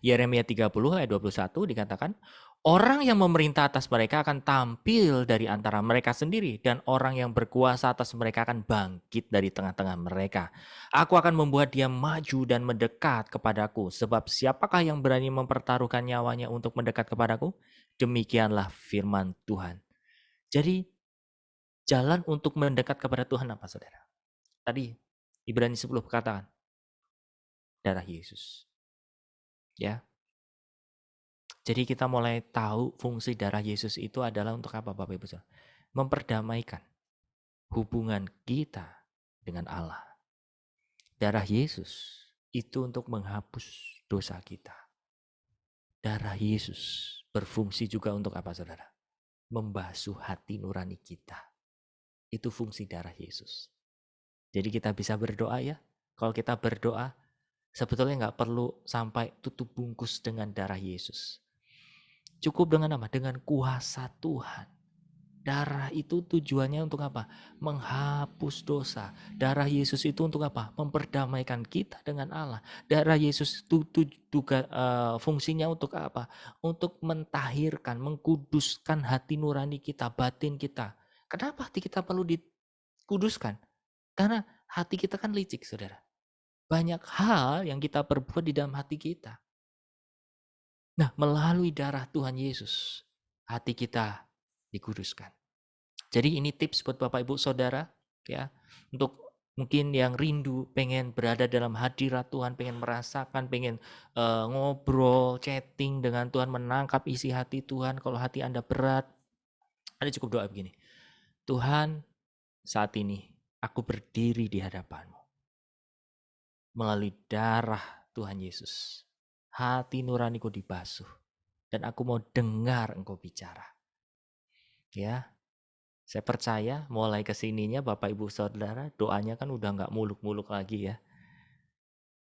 Yeremia 30 ayat 21 dikatakan, orang yang memerintah atas mereka akan tampil dari antara mereka sendiri, dan orang yang berkuasa atas mereka akan bangkit dari tengah-tengah mereka. Aku akan membuat dia maju dan mendekat kepadaku, sebab siapakah yang berani mempertaruhkan nyawanya untuk mendekat kepadaku? Demikianlah firman Tuhan. Jadi jalan untuk mendekat kepada Tuhan apa, saudara? Tadi Ibrani 10 katakan, darah Yesus. Ya. Jadi kita mulai tahu fungsi darah Yesus itu adalah untuk apa, Bapak Ibu Saudara? Memperdamaikan hubungan kita dengan Allah. Darah Yesus itu untuk menghapus dosa kita. Darah Yesus berfungsi juga untuk apa, saudara? Membasuh hati nurani kita. Itu fungsi darah Yesus. Jadi kita bisa berdoa ya. Kalau kita berdoa, sebetulnya nggak perlu sampai tutup bungkus dengan darah Yesus. Cukup dengan apa? Dengan kuasa Tuhan. Darah itu tujuannya untuk apa? Menghapus dosa. Darah Yesus itu untuk apa? Memperdamaikan kita dengan Allah. Darah Yesus itu juga fungsinya untuk apa? Untuk mentahirkan, mengkuduskan hati nurani kita, batin kita. Kenapa hati kita perlu dikuduskan? Karena hati kita kan licik, saudara. Banyak hal yang kita perbuat di dalam hati kita. Nah, melalui darah Tuhan Yesus, hati kita dikuduskan. Jadi ini tips buat Bapak Ibu Saudara ya, untuk mungkin yang rindu pengen berada dalam hadirat Tuhan, pengen merasakan, pengen ngobrol, chatting dengan Tuhan, menangkap isi hati Tuhan. Kalau hati Anda berat, Anda cukup doa begini. Tuhan, saat ini aku berdiri di hadapan-Mu. Melalui darah Tuhan Yesus, hati nuraniku dibasuh dan aku mau dengar Engkau bicara. Ya, saya percaya mulai kesininya Bapak Ibu Saudara doanya kan udah nggak muluk-muluk lagi ya.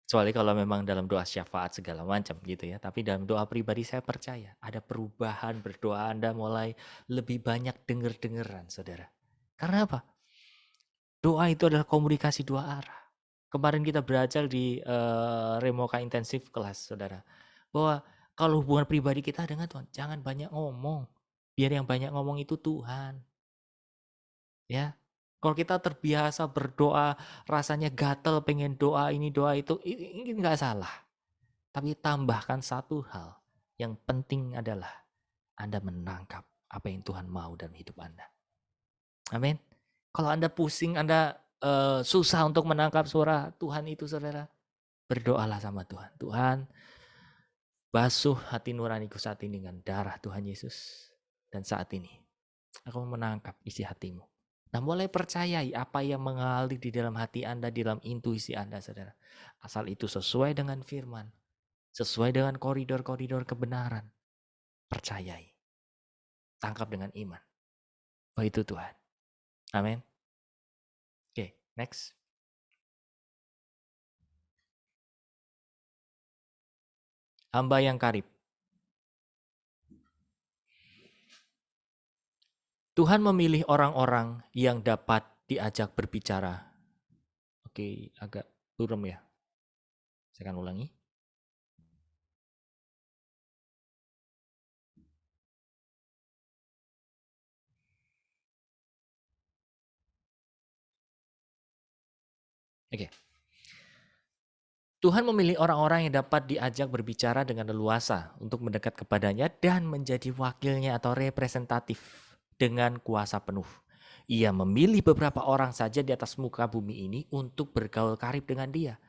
Kecuali kalau memang dalam doa syafaat segala macam gitu ya. Tapi dalam doa pribadi saya percaya ada perubahan, berdoa Anda mulai lebih banyak denger-dengeran, saudara. Karena apa? Doa itu adalah komunikasi dua arah. Kemarin kita belajar di Remoka Intensif kelas, saudara. Bahwa kalau hubungan pribadi kita dengan Tuhan, jangan banyak ngomong. Biar yang banyak ngomong itu Tuhan. Ya, kalau kita terbiasa berdoa, rasanya gatel pengen doa ini doa itu, ini nggak salah. Tapi tambahkan satu hal, yang penting adalah Anda menangkap apa yang Tuhan mau dalam hidup Anda. Amin. Kalau Anda pusing, Anda susah untuk menangkap suara Tuhan itu, saudara, berdoalah sama Tuhan. Tuhan, basuh hati nuraniku saat ini dengan darah Tuhan Yesus. Dan saat ini, aku menangkap isi hatimu. Nah, mulai percayai apa yang mengalir di dalam hati Anda, di dalam intuisi Anda, saudara. Asal itu sesuai dengan firman, sesuai dengan koridor-koridor kebenaran. Percayai. Tangkap dengan iman. Oh, itu Tuhan. Amin. Oke, next. Hamba yang karib. Tuhan memilih orang-orang yang dapat diajak berbicara. Oke, agak turun ya. Saya akan ulangi. Oke. Tuhan memilih orang-orang yang dapat diajak berbicara dengan leluasa untuk mendekat kepadanya dan menjadi wakilnya atau representatif dengan kuasa penuh. Ia memilih beberapa orang saja di atas muka bumi ini untuk bergaul karib dengan dia.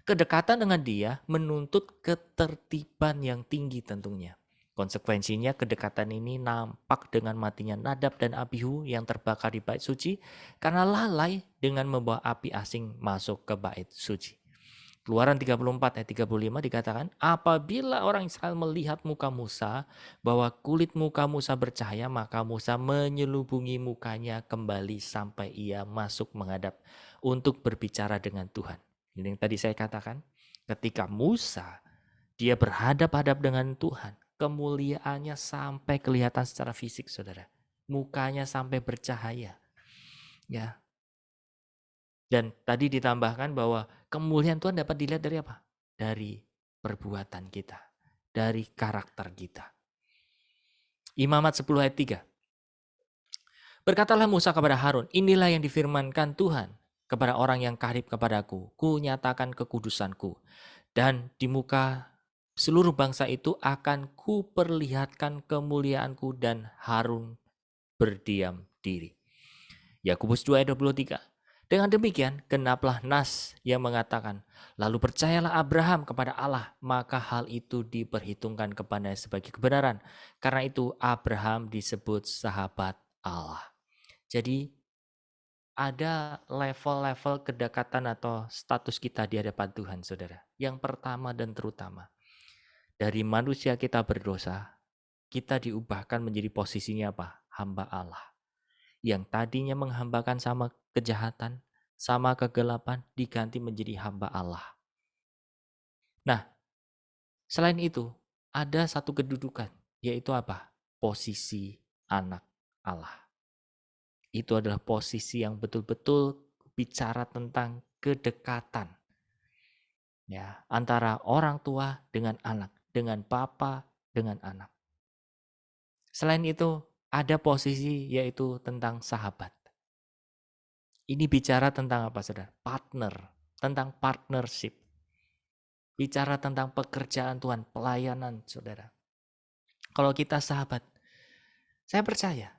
Kedekatan dengan dia menuntut ketertiban yang tinggi tentunya. Konsekuensinya kedekatan ini nampak dengan matinya Nadab dan Abihu yang terbakar di bait suci karena lalai dengan membawa api asing masuk ke bait suci. Keluaran 34 ayat 35 dikatakan, apabila orang Israel melihat muka Musa, bahwa kulit muka Musa bercahaya, maka Musa menyelubungi mukanya kembali sampai ia masuk menghadap untuk berbicara dengan Tuhan. Ini yang tadi saya katakan, ketika Musa, dia berhadap-hadap dengan Tuhan, kemuliaannya sampai kelihatan secara fisik, saudara. Mukanya sampai bercahaya. Ya. Dan tadi ditambahkan bahwa kemuliaan Tuhan dapat dilihat dari apa? Dari perbuatan kita, dari karakter kita. Imamat 10 ayat 3. Berkatalah Musa kepada Harun, inilah yang difirmankan Tuhan kepada orang yang karib kepadaku. Ku nyatakan kekudusanku. Dan di muka seluruh bangsa itu akan ku perlihatkan kemuliaanku dan Harun berdiam diri. Yakobus 2 ayat 23. Dengan demikian, genaplah nas yang mengatakan, lalu percayalah Abraham kepada Allah, maka hal itu diperhitungkan kepadanya sebagai kebenaran. Karena itu Abraham disebut sahabat Allah. Jadi ada level-level kedekatan atau status kita di hadapan Tuhan, saudara. Yang pertama dan terutama, dari manusia kita berdosa, kita diubahkan menjadi posisinya apa? Hamba Allah. Yang tadinya menghambakan sama kejahatan, sama kegelapan, diganti menjadi hamba Allah. Nah, selain itu, ada satu kedudukan, yaitu apa? Posisi anak Allah. Itu adalah posisi yang betul-betul bicara tentang kedekatan. Ya, antara orang tua dengan anak, dengan papa dengan anak. Selain itu, ada posisi yaitu tentang sahabat. Ini bicara tentang apa, saudara? Partner, tentang partnership. Bicara tentang pekerjaan Tuhan, pelayanan, saudara. Kalau kita sahabat, saya percaya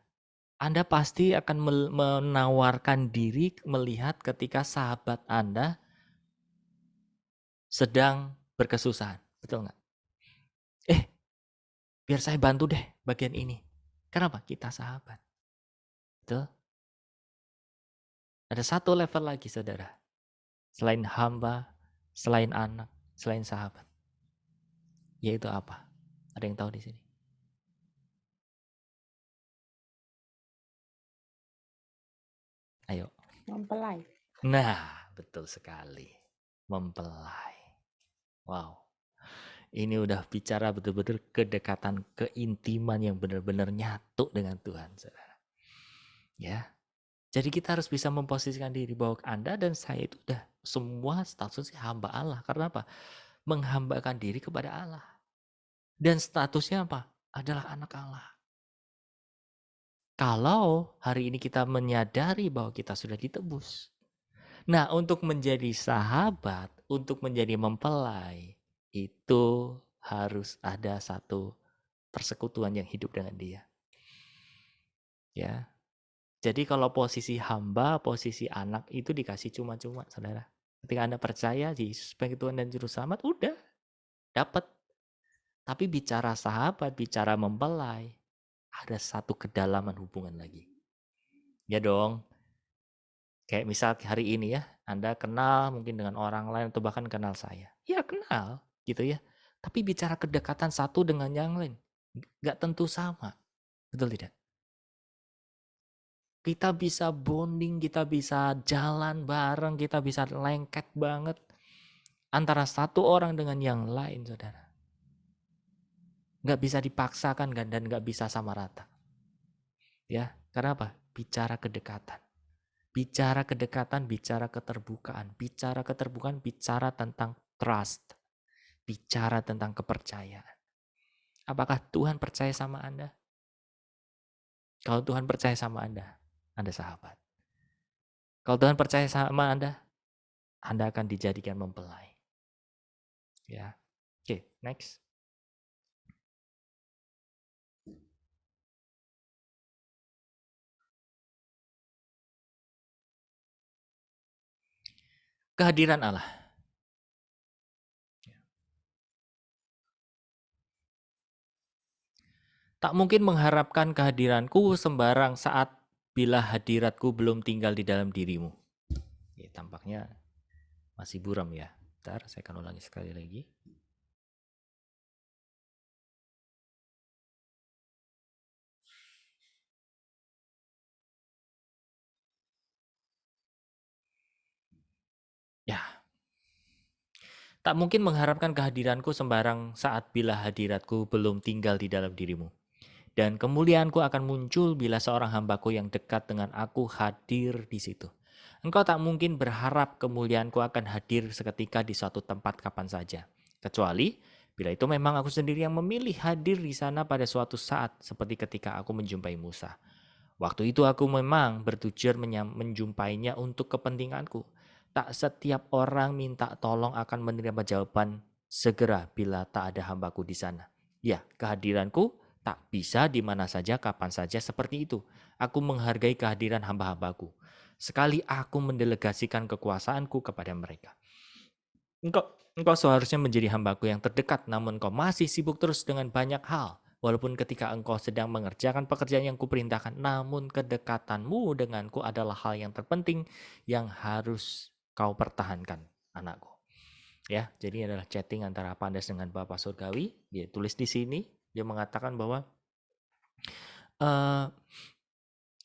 Anda pasti akan menawarkan diri melihat ketika sahabat Anda sedang berkesusahan. Betul nggak? Biar saya bantu deh bagian ini. Kenapa? Kita sahabat. Betul? Ada satu level lagi, saudara. Selain hamba, selain anak, selain sahabat. Yaitu apa? Ada yang tahu di sini? Ayo. Mempelai. Nah, betul sekali. Mempelai. Wow. Ini udah bicara betul-betul kedekatan, keintiman yang benar-benar nyatu dengan Tuhan, saudara. Ya. Jadi kita harus bisa memposisikan diri bahwa Anda dan saya itu udah semua statusnya hamba Allah. Karena apa? Menghambakan diri kepada Allah. Dan statusnya apa? Adalah anak Allah. Kalau hari ini kita menyadari bahwa kita sudah ditebus. Nah, untuk menjadi sahabat, untuk menjadi mempelai, itu harus ada satu persekutuan yang hidup dengan dia. Ya. Jadi kalau posisi hamba, posisi anak itu dikasih cuma-cuma, saudara. Ketika Anda percaya Yesus sebagai Tuhan dan Juru Selamat, udah dapat. Tapi bicara sahabat, bicara mempelai, ada satu kedalaman hubungan lagi. Ya dong. Kayak misal hari ini ya, Anda kenal mungkin dengan orang lain atau bahkan kenal saya. Ya kenal gitu ya. Tapi bicara kedekatan satu dengan yang lain, nggak tentu sama. Betul tidak? Kita bisa bonding, kita bisa jalan bareng, kita bisa lengket banget antara satu orang dengan yang lain, saudara. Nggak bisa dipaksakan kan, dan nggak bisa sama rata. Ya, karena apa? Bicara kedekatan. Bicara kedekatan, bicara keterbukaan. Bicara keterbukaan, bicara tentang trust. Bicara tentang kepercayaan. Apakah Tuhan percaya sama Anda? Kalau Tuhan percaya sama Anda sahabat. Kalau Tuhan percaya sama Anda akan dijadikan mempelai. Ya. Oke, next. Kehadiran Allah. Tak mungkin mengharapkan kehadiranku sembarang saat bila hadiratku belum tinggal di dalam dirimu. Ya, tampaknya masih buram ya. Bentar, saya akan ulangi sekali lagi. Ya. Tak mungkin mengharapkan kehadiranku sembarang saat bila hadiratku belum tinggal di dalam dirimu. Dan kemuliaanku akan muncul bila seorang hambaku yang dekat dengan aku hadir di situ. Engkau tak mungkin berharap kemuliaanku akan hadir seketika di suatu tempat kapan saja. Kecuali bila itu memang aku sendiri yang memilih hadir di sana pada suatu saat, seperti ketika aku menjumpai Musa. Waktu itu aku memang bertujuan menjumpainya untuk kepentinganku. Tak setiap orang minta tolong akan menerima jawaban segera bila tak ada hambaku di sana. Ya, kehadiranku tak bisa di mana saja, kapan saja seperti itu. Aku menghargai kehadiran hamba-hambaku. Sekali aku mendelegasikan kekuasaanku kepada mereka. Engkau seharusnya menjadi hambaku yang terdekat, namun engkau masih sibuk terus dengan banyak hal. Walaupun ketika engkau sedang mengerjakan pekerjaan yang kuperintahkan, namun kedekatanmu denganku adalah hal yang terpenting yang harus kau pertahankan, anakku. Ya, jadi ini adalah chatting antara Pandas dengan Bapa Surgawi. Dia tulis di sini, dia mengatakan bahwa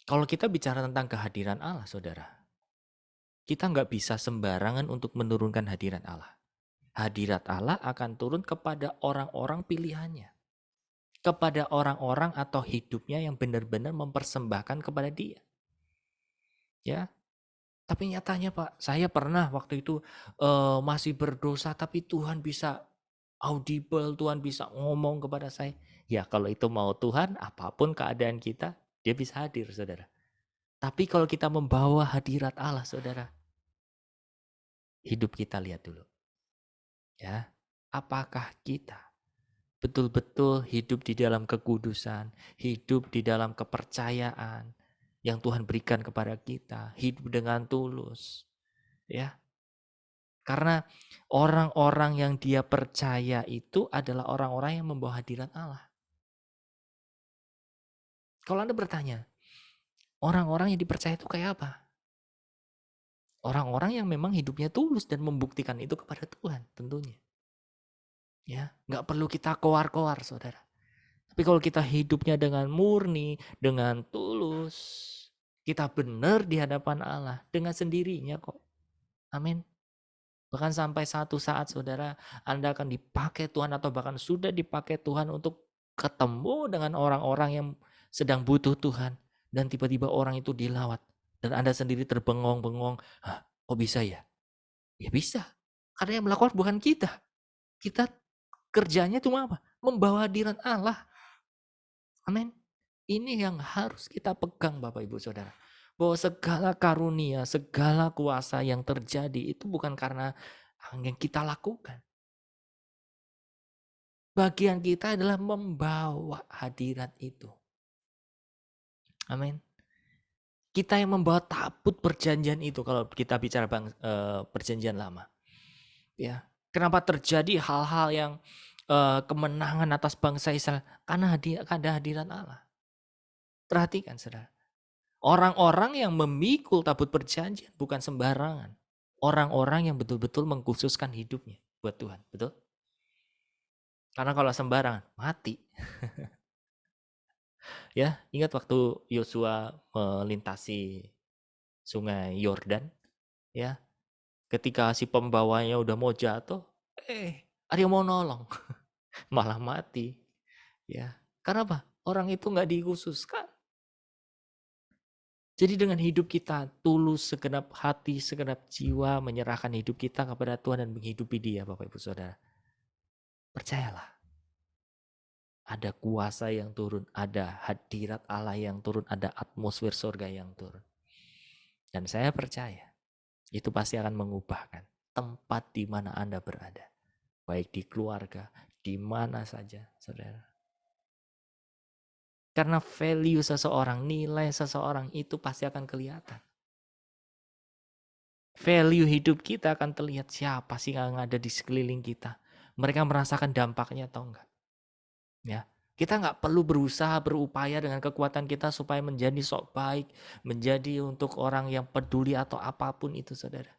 kalau kita bicara tentang kehadiran Allah, saudara, kita nggak bisa sembarangan untuk menurunkan hadirat Allah. Hadirat Allah akan turun kepada orang-orang pilihannya. Kepada orang-orang atau hidupnya yang benar-benar mempersembahkan kepada dia. Ya, tapi nyatanya Pak, saya pernah waktu itu masih berdosa, tapi Tuhan bisa audible, Tuhan bisa ngomong kepada saya. Ya kalau itu mau Tuhan, apapun keadaan kita, dia bisa hadir, saudara. Tapi kalau kita membawa hadirat Allah, saudara, hidup kita lihat dulu. Ya, apakah kita betul-betul hidup di dalam kekudusan, hidup di dalam kepercayaan yang Tuhan berikan kepada kita, hidup dengan tulus, ya. Karena orang-orang yang dia percaya itu adalah orang-orang yang membawa hadirat Allah. Kalau Anda bertanya, orang-orang yang dipercaya itu kayak apa? Orang-orang yang memang hidupnya tulus dan membuktikan itu kepada Tuhan tentunya. Ya, nggak perlu kita koar-koar, saudara. Tapi kalau kita hidupnya dengan murni, dengan tulus, kita benar di hadapan Allah dengan sendirinya kok. Amin. Bahkan sampai satu saat, saudara, Anda akan dipakai Tuhan atau bahkan sudah dipakai Tuhan untuk ketemu dengan orang-orang yang sedang butuh Tuhan. Dan tiba-tiba orang itu dilawat. Dan Anda sendiri terbengong-bengong. Hah, kok bisa ya? Ya bisa. Karena yang melakukan bukan kita. Kita kerjanya cuma apa? Membawa hadirat Allah. Amin. Ini yang harus kita pegang Bapak Ibu Saudara. Bahwa segala karunia, segala kuasa yang terjadi itu bukan karena yang kita lakukan. Bagian kita adalah membawa hadirat itu. Amin. Kita yang membawa tabut perjanjian itu kalau kita bicara perjanjian lama. Ya. Kenapa terjadi hal-hal yang kemenangan atas bangsa Israel? Karena ada hadirat Allah. Perhatikan saudara. Orang-orang yang memikul tabut perjanjian bukan sembarangan. Orang-orang yang betul-betul mengkhususkan hidupnya buat Tuhan. Betul? Karena kalau sembarangan, mati. Ya, ingat waktu Yosua melintasi sungai Yordan, ya. Ketika si pembawanya udah mau jatuh, ada yang mau nolong. Malah mati. Ya. Karena apa? Orang itu nggak dikhususkan. Jadi dengan hidup kita tulus, segenap hati, segenap jiwa, menyerahkan hidup kita kepada Tuhan dan menghidupi Dia, Bapak Ibu Saudara. Percayalah. Ada kuasa yang turun, ada hadirat Allah yang turun, ada atmosfer surga yang turun. Dan saya percaya, itu pasti akan mengubahkan tempat di mana Anda berada. Baik di keluarga, di mana saja, saudara. Karena value seseorang, nilai seseorang itu pasti akan kelihatan. Value hidup kita akan terlihat siapa sih yang ada di sekeliling kita. Mereka merasakan dampaknya atau enggak. Ya, kita nggak perlu berusaha, berupaya dengan kekuatan kita supaya menjadi sok baik, menjadi untuk orang yang peduli atau apapun itu, saudara.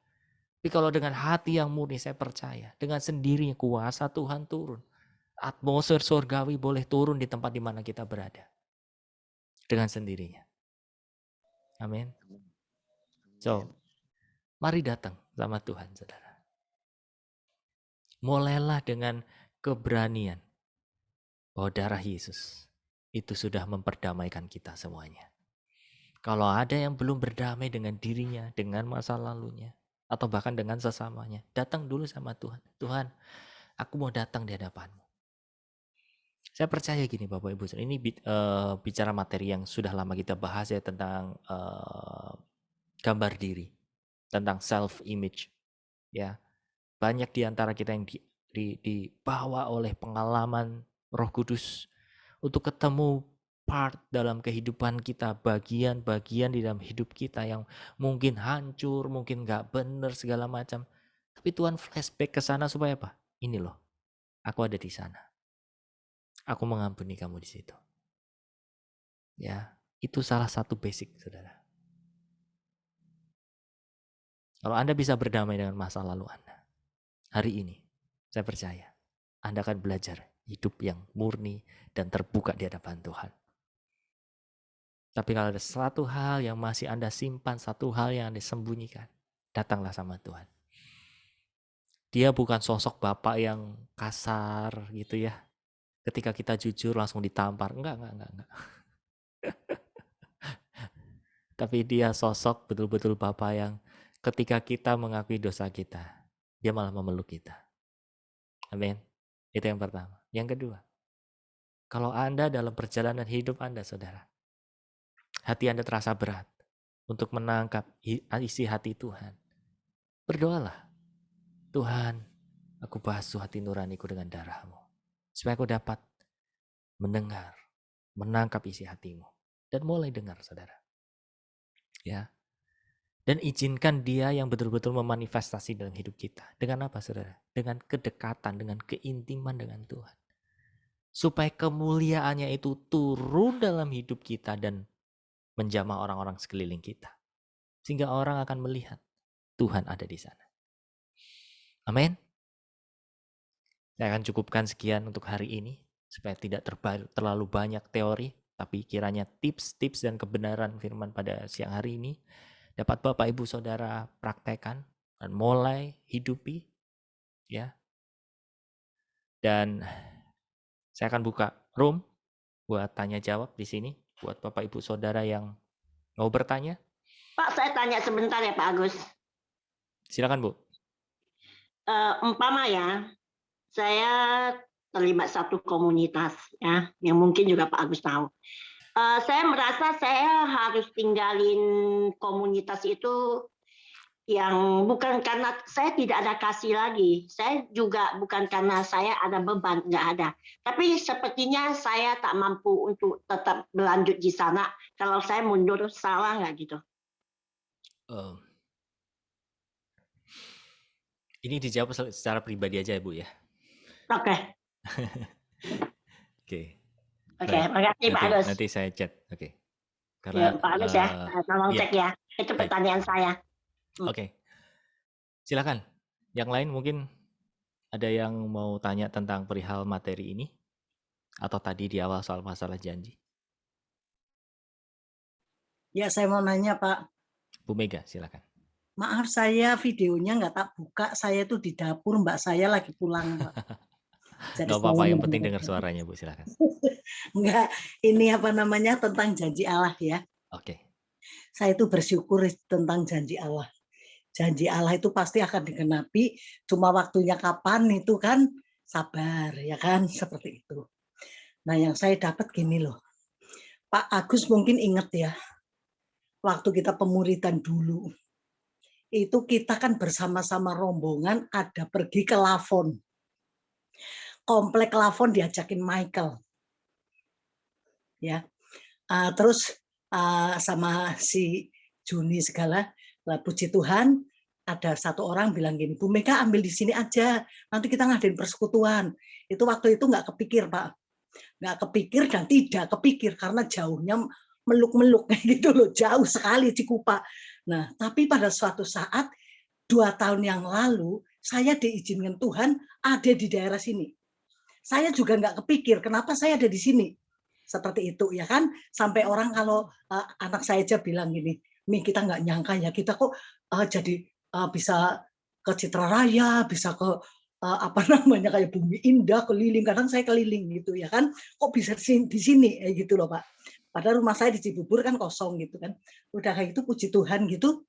Tapi kalau dengan hati yang murni, saya percaya, dengan sendirinya kuasa Tuhan turun. Atmosfer surgawi boleh turun di tempat di mana kita berada. Dengan sendirinya. Amin. So, mari datang sama Tuhan, saudara. Mulailah dengan keberanian bahwa darah Yesus itu sudah memperdamaikan kita semuanya. Kalau ada yang belum berdamai dengan dirinya, dengan masa lalunya, atau bahkan dengan sesamanya, datang dulu sama Tuhan. Tuhan, Aku mau datang di hadapanmu. Saya percaya gini Bapak Ibu, ini bicara materi yang sudah lama kita bahas ya, tentang gambar diri, tentang self image ya. Banyak di antara kita yang dibawa oleh pengalaman Roh Kudus untuk ketemu part dalam kehidupan kita, bagian-bagian di dalam hidup kita yang mungkin hancur, mungkin nggak benar segala macam. Tapi Tuhan flashback ke sana supaya apa? Ini loh, aku ada di sana. Aku mengampuni kamu di situ. Ya, itu salah satu basic, saudara. Kalau Anda bisa berdamai dengan masa lalu Anda, hari ini, saya percaya, Anda akan belajar hidup yang murni dan terbuka di hadapan Tuhan. Tapi kalau ada satu hal yang masih Anda simpan, satu hal yang Anda sembunyikan, datanglah sama Tuhan. Dia bukan sosok bapak yang kasar gitu ya. Ketika kita jujur langsung ditampar. Enggak. Tapi dia sosok betul-betul Bapa yang ketika kita mengakui dosa kita, dia malah memeluk kita. Amin. Itu yang pertama. Yang kedua, kalau Anda dalam perjalanan hidup Anda, saudara, hati Anda terasa berat untuk menangkap isi hati Tuhan, berdoalah. Tuhan, aku basuh hati nuraniku dengan darah-Mu, supaya aku dapat mendengar, menangkap isi hati-Mu. Dan mulai dengar, saudara. Ya. Dan izinkan dia yang betul-betul memanifestasi dalam hidup kita. Dengan apa, saudara? Dengan kedekatan, dengan keintiman dengan Tuhan. Supaya kemuliaannya itu turun dalam hidup kita dan menjamah orang-orang sekeliling kita. Sehingga orang akan melihat Tuhan ada di sana. Amin. Saya akan cukupkan sekian untuk hari ini. Supaya tidak terlalu banyak teori. Tapi kiranya tips-tips dan kebenaran firman pada siang hari ini dapat Bapak Ibu Saudara praktekkan dan mulai hidupi ya. Dan saya akan buka room buat tanya jawab di sini buat Bapak Ibu Saudara yang mau bertanya. Pak, saya tanya sebentar ya Pak Agus. Silakan Bu. Umpama ya, saya terlibat satu komunitas ya, yang mungkin juga Pak Agus tahu. Saya merasa saya harus tinggalin komunitas itu yang bukan karena saya tidak ada kasih lagi. Saya juga bukan karena saya ada beban, nggak ada. Tapi sepertinya saya tak mampu untuk tetap berlanjut di sana. Kalau saya mundur, salah nggak gitu? Ini dijawab secara pribadi aja Bu ya. Oke. Oke, makasih Pak Agus. Nanti saya chat. Oke. Karena Pak Agus ya, tolong cek ya. Itu pertanyaan saya. Oke. Silakan. Yang lain mungkin ada yang mau tanya tentang perihal materi ini? Atau tadi di awal soal masalah janji? Ya, saya mau nanya Pak. Bu Mega, silakan. Maaf, saya videonya nggak tak buka. Saya tuh di dapur, mbak saya lagi pulang Pak. Nggak apa-apa, yang penting dengar suaranya Bu, silakan. Enggak, ini apa namanya tentang janji Allah ya. Oke. Saya itu bersyukur tentang janji Allah. Janji Allah itu pasti akan digenapi, cuma waktunya kapan itu kan sabar ya kan, seperti itu. Nah yang saya dapat gini loh, Pak Agus mungkin ingat ya, waktu kita pemuridan dulu, itu kita kan bersama-sama rombongan ada pergi ke Lavon. Komplek Lavon diajakin Michael. Ya. Terus sama si Juni segala, lah puji Tuhan ada satu orang bilang gini, Bu Mega ambil di sini aja, nanti kita ngadain persekutuan. Itu waktu itu nggak kepikir Pak, nggak kepikir dan tidak kepikir karena jauhnya meluk-meluk gitu loh, jauh sekali Cikupa. Nah tapi pada suatu saat 2 tahun yang lalu saya diizinkan Tuhan ada di daerah sini. Saya juga nggak kepikir kenapa saya ada di sini. Seperti itu ya kan, sampai orang kalau anak saya aja bilang gini, Mi kita nggak nyangka ya kita kok jadi bisa ke Citraraya, bisa ke apa namanya kayak Bumi Indah, keliling, kadang saya keliling gitu ya kan, kok bisa di sini gitu loh Pak. Padahal rumah saya di Cibubur kan kosong gitu kan. Udah kayak gitu puji Tuhan gitu,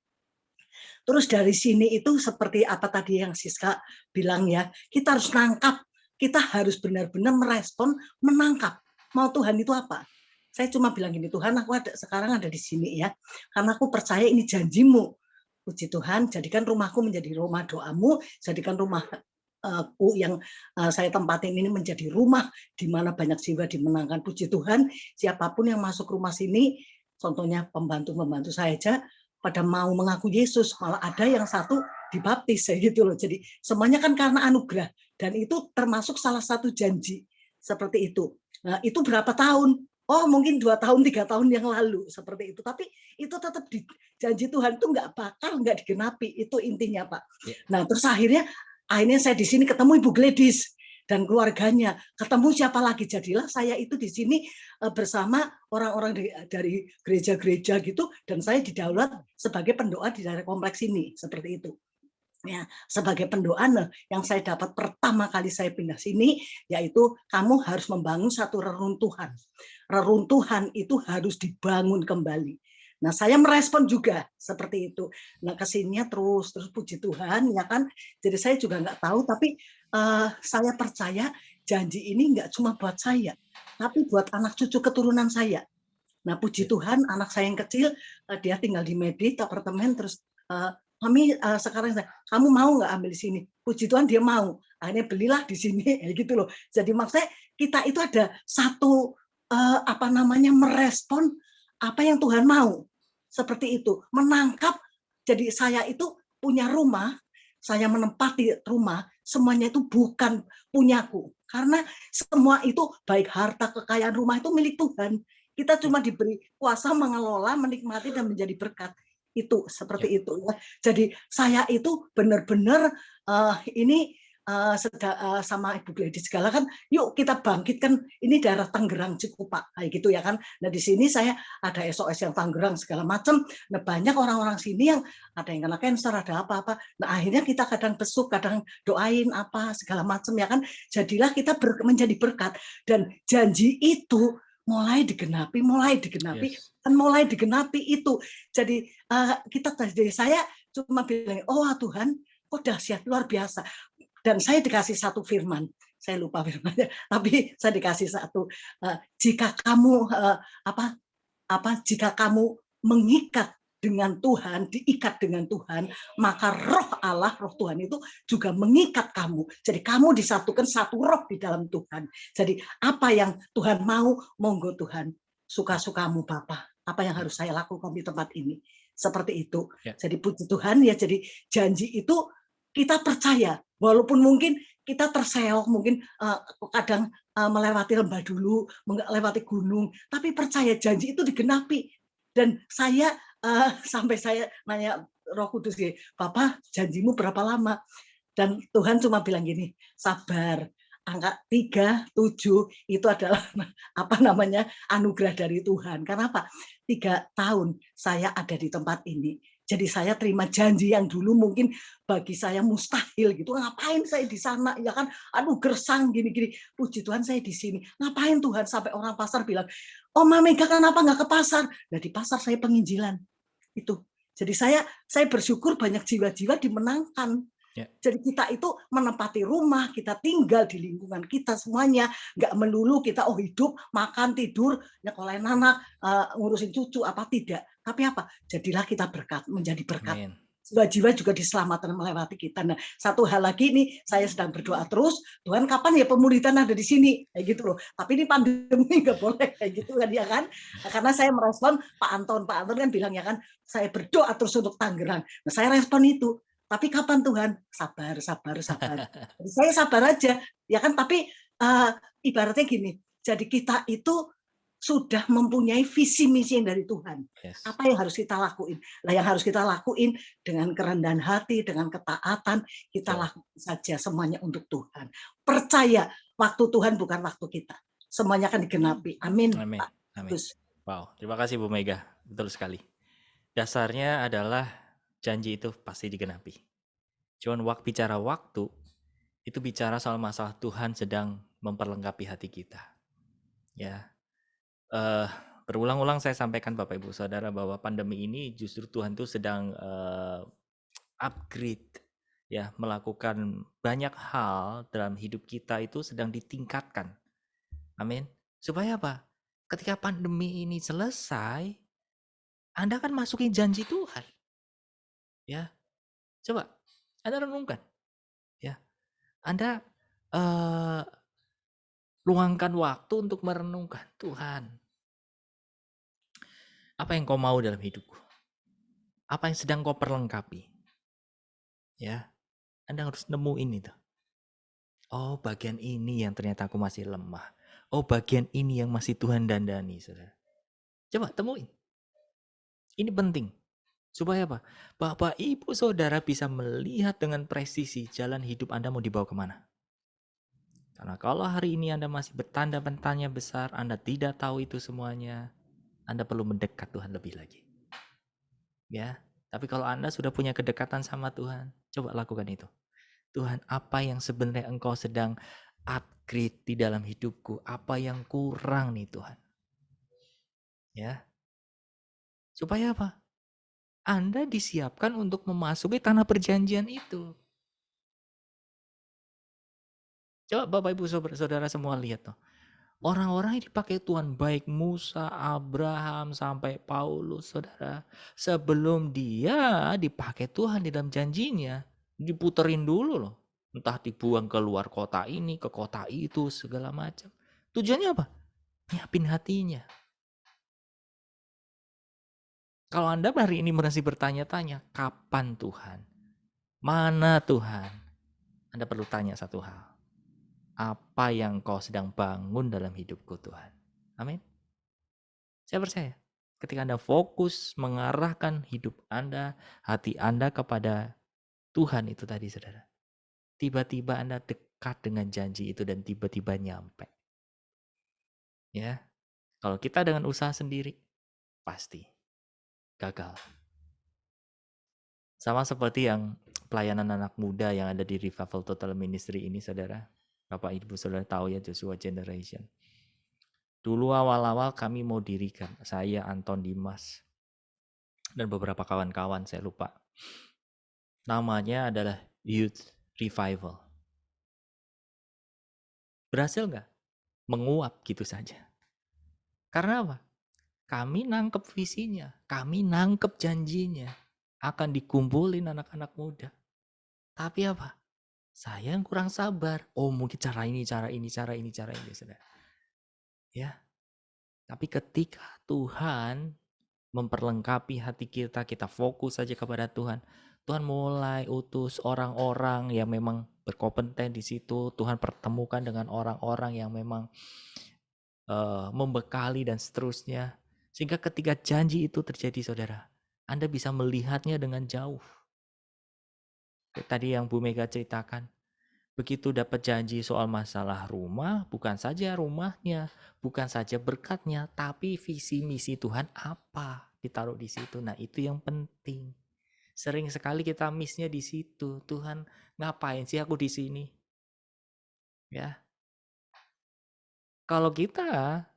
Terus dari sini itu seperti apa tadi yang Siska bilang ya, kita harus nangkap, kita harus benar-benar merespon, menangkap. Mau Tuhan itu apa? Saya cuma bilang gini, Tuhan aku sekarang ada di sini ya, karena aku percaya ini janjimu. Puji Tuhan, jadikan rumahku menjadi rumah doamu, jadikan rumah yang saya tempatin ini menjadi rumah di mana banyak jiwa dimenangkan. Puji Tuhan, siapapun yang masuk rumah sini, contohnya pembantu-pembantu saya aja, pada mau mengaku Yesus, malah ada yang satu dibaptis, gitu loh. Jadi semuanya kan karena anugerah, dan itu termasuk salah satu janji seperti itu. Nah, itu berapa tahun? Oh, mungkin 2 tahun, 3 tahun yang lalu seperti itu. Tapi itu tetap janji Tuhan itu nggak digenapi. Itu intinya, Pak. Nah, terus akhirnya saya di sini ketemu Ibu Gladys dan keluarganya. Ketemu siapa lagi? Jadilah saya itu di sini bersama orang-orang dari gereja-gereja gitu, dan saya didaulat sebagai pendoa di daerah kompleks ini, seperti itu. Ya, sebagai pendoa yang saya dapat pertama kali saya pindah sini, yaitu kamu harus membangun satu reruntuhan. Reruntuhan itu harus dibangun kembali. Nah, saya merespon juga seperti itu. Nah, kesininya terus puji Tuhan, ya kan. Jadi saya juga nggak tahu, tapi saya percaya janji ini nggak cuma buat saya, tapi buat anak cucu keturunan saya. Nah, puji Tuhan, anak saya yang kecil, dia tinggal di Medit, apartemen, terus Mami sekarang kamu mau nggak ambil di sini? Puji Tuhan dia mau. Akhirnya belilah di sini, gitu loh. Jadi maksudnya kita itu ada satu merespon apa yang Tuhan mau. Seperti itu, menangkap. Jadi saya itu punya rumah, saya menempati rumah, semuanya itu bukan punyaku. Karena semua itu baik harta, kekayaan rumah itu milik Tuhan. Kita cuma diberi kuasa mengelola, menikmati, dan menjadi berkat. Itu seperti itu ya. Jadi saya itu benar-benar ini sama Ibu Gladys segala kan, yuk kita bangkitkan ini daerah Tangerang Cikupa kayak gitu ya kan. Nah di sini saya ada SOS yang Tangerang segala macam. Nah banyak orang-orang sini yang ada yang kena kanker, ada apa-apa. Nah akhirnya kita kadang besuk, kadang doain apa segala macam ya kan. Jadilah kita menjadi berkat, dan janji itu mulai digenapi, dan mulai digenapi itu. Jadi dari saya cuma bilang, oh Tuhan, kok dahsyat, luar biasa. Dan saya dikasih satu firman, saya lupa firmannya, tapi saya dikasih satu, jika kamu jika kamu mengikat dengan Tuhan, diikat dengan Tuhan, maka roh Allah, roh Tuhan itu juga mengikat kamu. Jadi kamu disatukan satu roh di dalam Tuhan. Jadi apa yang Tuhan mau, monggo Tuhan, suka-sukamu Bapa. Apa yang harus saya lakukan di tempat ini? Seperti itu. Jadi puji Tuhan ya, jadi janji itu kita percaya, walaupun mungkin kita terseok, mungkin kadang melewati lembah dulu, melewati gunung, tapi percaya janji itu digenapi. Dan saya sampai saya nanya Roh Kudus, Bapak janjimu berapa lama? Dan Tuhan cuma bilang gini, sabar. Angka 3, 7 itu adalah anugerah dari Tuhan. Karena apa? 3 tahun saya ada di tempat ini. Jadi saya terima janji yang dulu mungkin bagi saya mustahil gitu. Ngapain saya di sana? Ya kan, aduh gersang gini-gini. Puji Tuhan saya di sini. Ngapain Tuhan? Sampai orang pasar bilang, oh Mega kenapa nggak ke pasar? Nah di pasar saya penginjilan. Itu. Jadi saya bersyukur banyak jiwa-jiwa dimenangkan. Jadi kita itu menempati rumah, kita tinggal di lingkungan kita semuanya, nggak melulu kita hidup, makan, tidur, nyekolahin anak, ngurusin cucu apa tidak. Tapi apa? Jadilah kita berkat, menjadi berkat. Jiwa-jiwa juga diselamatkan melewati kita. Nah, satu hal lagi nih, saya sedang berdoa terus, Tuhan kapan ya pemulihan ada di sini, kayak gitu loh. Tapi ini pandemi nggak boleh kayak gitu kan ya kan? Nah, karena saya merespon Pak Anton kan bilang ya kan, saya berdoa terus untuk Tangerang. Nah, saya respon itu. Tapi kapan Tuhan? Sabar. Jadi saya sabar aja, ya kan? Tapi ibaratnya gini, jadi kita itu sudah mempunyai visi misi dari Tuhan. Apa yang harus kita lakuin? Nah, yang harus kita lakuin dengan kerendahan hati, dengan ketaatan, kita lakukan saja semuanya untuk Tuhan. Percaya, waktu Tuhan bukan waktu kita. Semuanya akan digenapi. Amin. Amin. Wow, terima kasih Bu Mega. Betul sekali. Dasarnya adalah janji itu pasti digenapi. Cuman bicara waktu, itu bicara soal masalah Tuhan sedang memperlengkapi hati kita. Ya, berulang-ulang saya sampaikan Bapak Ibu Saudara bahwa pandemi ini justru Tuhan tuh sedang upgrade, ya, melakukan banyak hal dalam hidup kita itu sedang ditingkatkan. Amin. Supaya apa? Ketika pandemi ini selesai, Anda kan masukin janji Tuhan. Ya, coba Anda renungkan. Ya, Anda luangkan waktu untuk merenungkan, Tuhan, apa yang kau mau dalam hidupku? Apa yang sedang kau perlengkapi? Ya, Anda harus nemuin itu. Oh, bagian ini yang ternyata aku masih lemah. Oh, bagian ini yang masih Tuhan dandani, saudara. Coba temuin. Ini penting. Supaya apa? Bapak, Ibu, Saudara bisa melihat dengan presisi jalan hidup Anda mau dibawa kemana. Karena kalau hari ini Anda masih bertanda-tanya besar, Anda tidak tahu itu semuanya, Anda perlu mendekat Tuhan lebih lagi. Ya, tapi kalau Anda sudah punya kedekatan sama Tuhan, coba lakukan itu. Tuhan, apa yang sebenarnya Engkau sedang upgrade di dalam hidupku? Apa yang kurang nih Tuhan? Ya, supaya apa? Anda disiapkan untuk memasuki tanah perjanjian itu. Coba Bapak Ibu Saudara semua lihat tuh. Orang-orang yang dipakai Tuhan, baik Musa, Abraham, sampai Paulus, saudara. Sebelum dia dipakai Tuhan di dalam janjinya, diputerin dulu loh. Entah dibuang ke luar kota ini, ke kota itu, segala macam. Tujuannya apa? Nyiapin hatinya. Kalau Anda hari ini masih bertanya-tanya, kapan Tuhan? Mana Tuhan? Anda perlu tanya satu hal. Apa yang kau sedang bangun dalam hidupku Tuhan? Amin. Saya percaya ketika Anda fokus mengarahkan hidup Anda, hati Anda kepada Tuhan itu tadi saudara. Tiba-tiba Anda dekat dengan janji itu dan tiba-tiba nyampe. Ya. Kalau kita dengan usaha sendiri pasti gagal. Sama seperti yang pelayanan anak muda yang ada di Revival Total Ministry ini saudara. Bapak Ibu Saudara tahu ya Joshua Generation. Dulu awal-awal kami mau dirikan, saya, Anton, Dimas, dan beberapa kawan-kawan saya lupa. Namanya adalah Youth Revival. Berhasil nggak? Menguap gitu saja. Karena apa? Kami nangkep visinya, kami nangkep janjinya. Akan dikumpulin anak-anak muda. Tapi apa? Saya yang kurang sabar. Oh mungkin cara ini. Saudara. Ya. Tapi ketika Tuhan memperlengkapi hati kita, kita fokus saja kepada Tuhan. Tuhan mulai utus orang-orang yang memang berkompeten di situ. Tuhan pertemukan dengan orang-orang yang memang membekali dan seterusnya. Sehingga ketika janji itu terjadi saudara, Anda bisa melihatnya dengan jauh. Tadi yang Bu Mega ceritakan, begitu dapat janji soal masalah rumah, bukan saja rumahnya, bukan saja berkatnya, tapi visi misi Tuhan apa ditaruh di situ. Nah itu yang penting. Sering sekali kita miss-nya di situ. Tuhan ngapain sih aku di sini? Ya. Kalau kita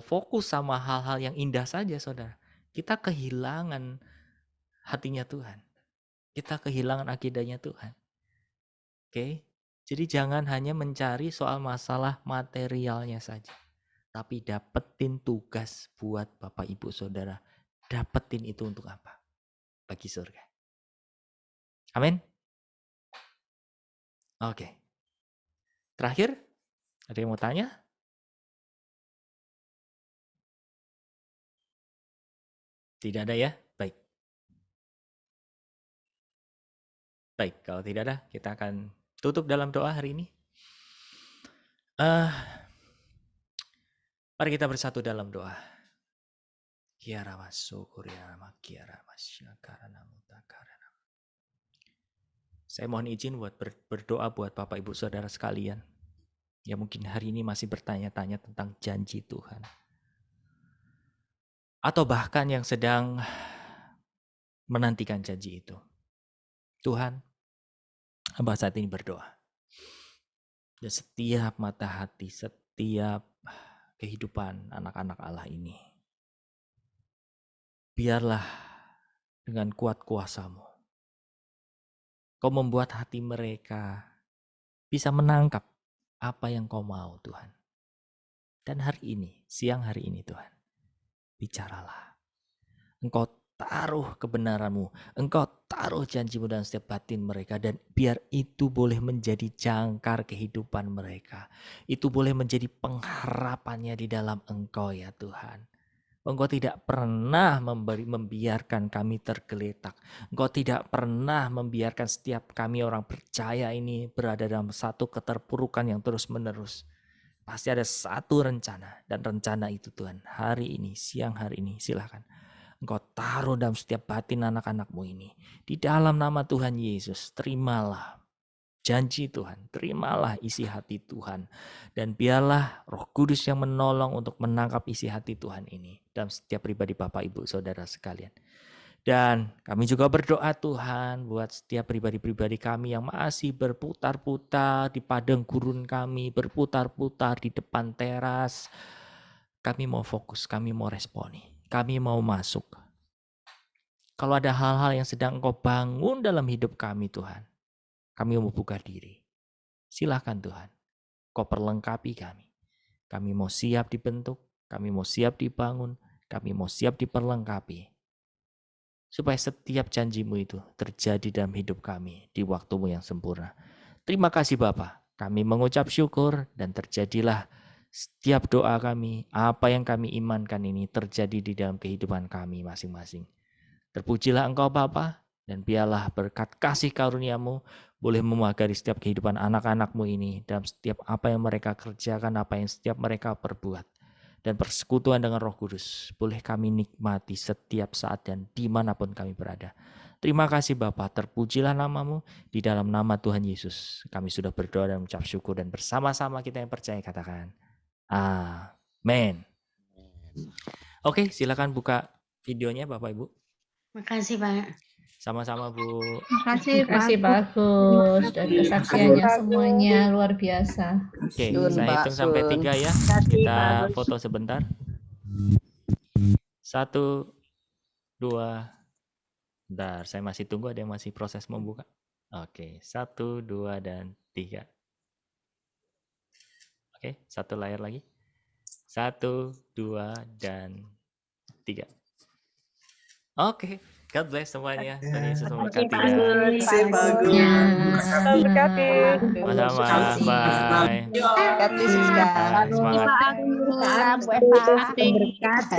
fokus sama hal-hal yang indah saja, saudara, kita kehilangan hatinya Tuhan. Kita kehilangan akidahnya Tuhan. Oke? Jadi jangan hanya mencari soal masalah materialnya saja. Tapi dapetin tugas buat Bapak Ibu Saudara. Dapetin itu untuk apa? Bagi surga. Amin? Oke. Terakhir, ada yang mau tanya? Tidak ada ya? Baik. Baik, kalau tidak ada, kita akan tutup dalam doa hari ini. Mari kita bersatu dalam doa. Saya mohon izin buat berdoa buat Bapak Ibu Saudara sekalian. Ya mungkin hari ini masih bertanya-tanya tentang janji Tuhan. Atau bahkan yang sedang menantikan janji itu. Tuhan, hamba saat ini berdoa. Dan setiap mata hati, setiap kehidupan anak-anak Allah ini. Biarlah dengan kuat kuasa-Mu. Kau membuat hati mereka bisa menangkap apa yang Kau mau, Tuhan. Dan hari ini, siang hari ini Tuhan, bicaralah. Engkau taruh kebenaran-Mu, Engkau taruh janji-Mu dalam setiap batin mereka, dan biar itu boleh menjadi jangkar kehidupan mereka. Itu boleh menjadi pengharapannya di dalam Engkau ya Tuhan. Engkau tidak pernah membiarkan kami tergeletak. Engkau tidak pernah membiarkan setiap kami orang percaya ini berada dalam satu keterpurukan yang terus-menerus. Pasti ada satu rencana, dan rencana itu Tuhan hari ini, siang hari ini silahkan Engkau taruh dalam setiap batin anak-anak-Mu ini. Di dalam nama Tuhan Yesus, terimalah janji Tuhan, terimalah isi hati Tuhan. Dan biarlah Roh Kudus yang menolong untuk menangkap isi hati Tuhan ini dalam setiap pribadi Bapak, Ibu, Saudara sekalian. Dan kami juga berdoa Tuhan buat setiap pribadi-pribadi kami yang masih berputar-putar di padang gurun kami, berputar-putar di depan teras. Kami mau fokus, kami mau responi, kami mau masuk. Kalau ada hal-hal yang sedang Engkau bangun dalam hidup kami Tuhan, kami mau buka diri. Silakan Tuhan, Kau perlengkapi kami. Kami mau siap dibentuk, kami mau siap dibangun, kami mau siap diperlengkapi. Supaya setiap janji-Mu itu terjadi dalam hidup kami di waktu-Mu yang sempurna. Terima kasih Bapa, kami mengucap syukur dan terjadilah setiap doa kami, apa yang kami imankan ini terjadi di dalam kehidupan kami masing-masing. Terpujilah Engkau Bapa, dan biarlah berkat kasih karunia-Mu boleh memagari setiap kehidupan anak-anak-Mu ini dalam setiap apa yang mereka kerjakan, apa yang setiap mereka perbuat. Dan persekutuan dengan Roh Kudus boleh kami nikmati setiap saat dan dimanapun kami berada. Terima kasih Bapa, terpujilah nama-Mu. Di dalam nama Tuhan Yesus kami sudah berdoa dan mengucap syukur, dan bersama-sama kita yang percaya katakan amin. Oke, silakan buka videonya Bapak Ibu. Makasih Pak. Sama-sama Bu. Makasih Terima kasih Pak Agus, dan kesaksiannya semuanya luar biasa. Oke, Sun, saya Pak, hitung sampai Sun. 3 ya. Kasih, Kita Pak Agus. foto sebentar. 1, 2. Bentar, saya masih tunggu, ada yang masih proses membuka. Oke, 1, 2, dan 3. Oke, satu layar lagi. 1, 2, dan 3. Oke, God bless semuanya. Tuhan Yesus memberkati ya. Terima kasih, Pak Agus. Sama-sama, bye. God bless you, Siska. Semangat. Bu Eva.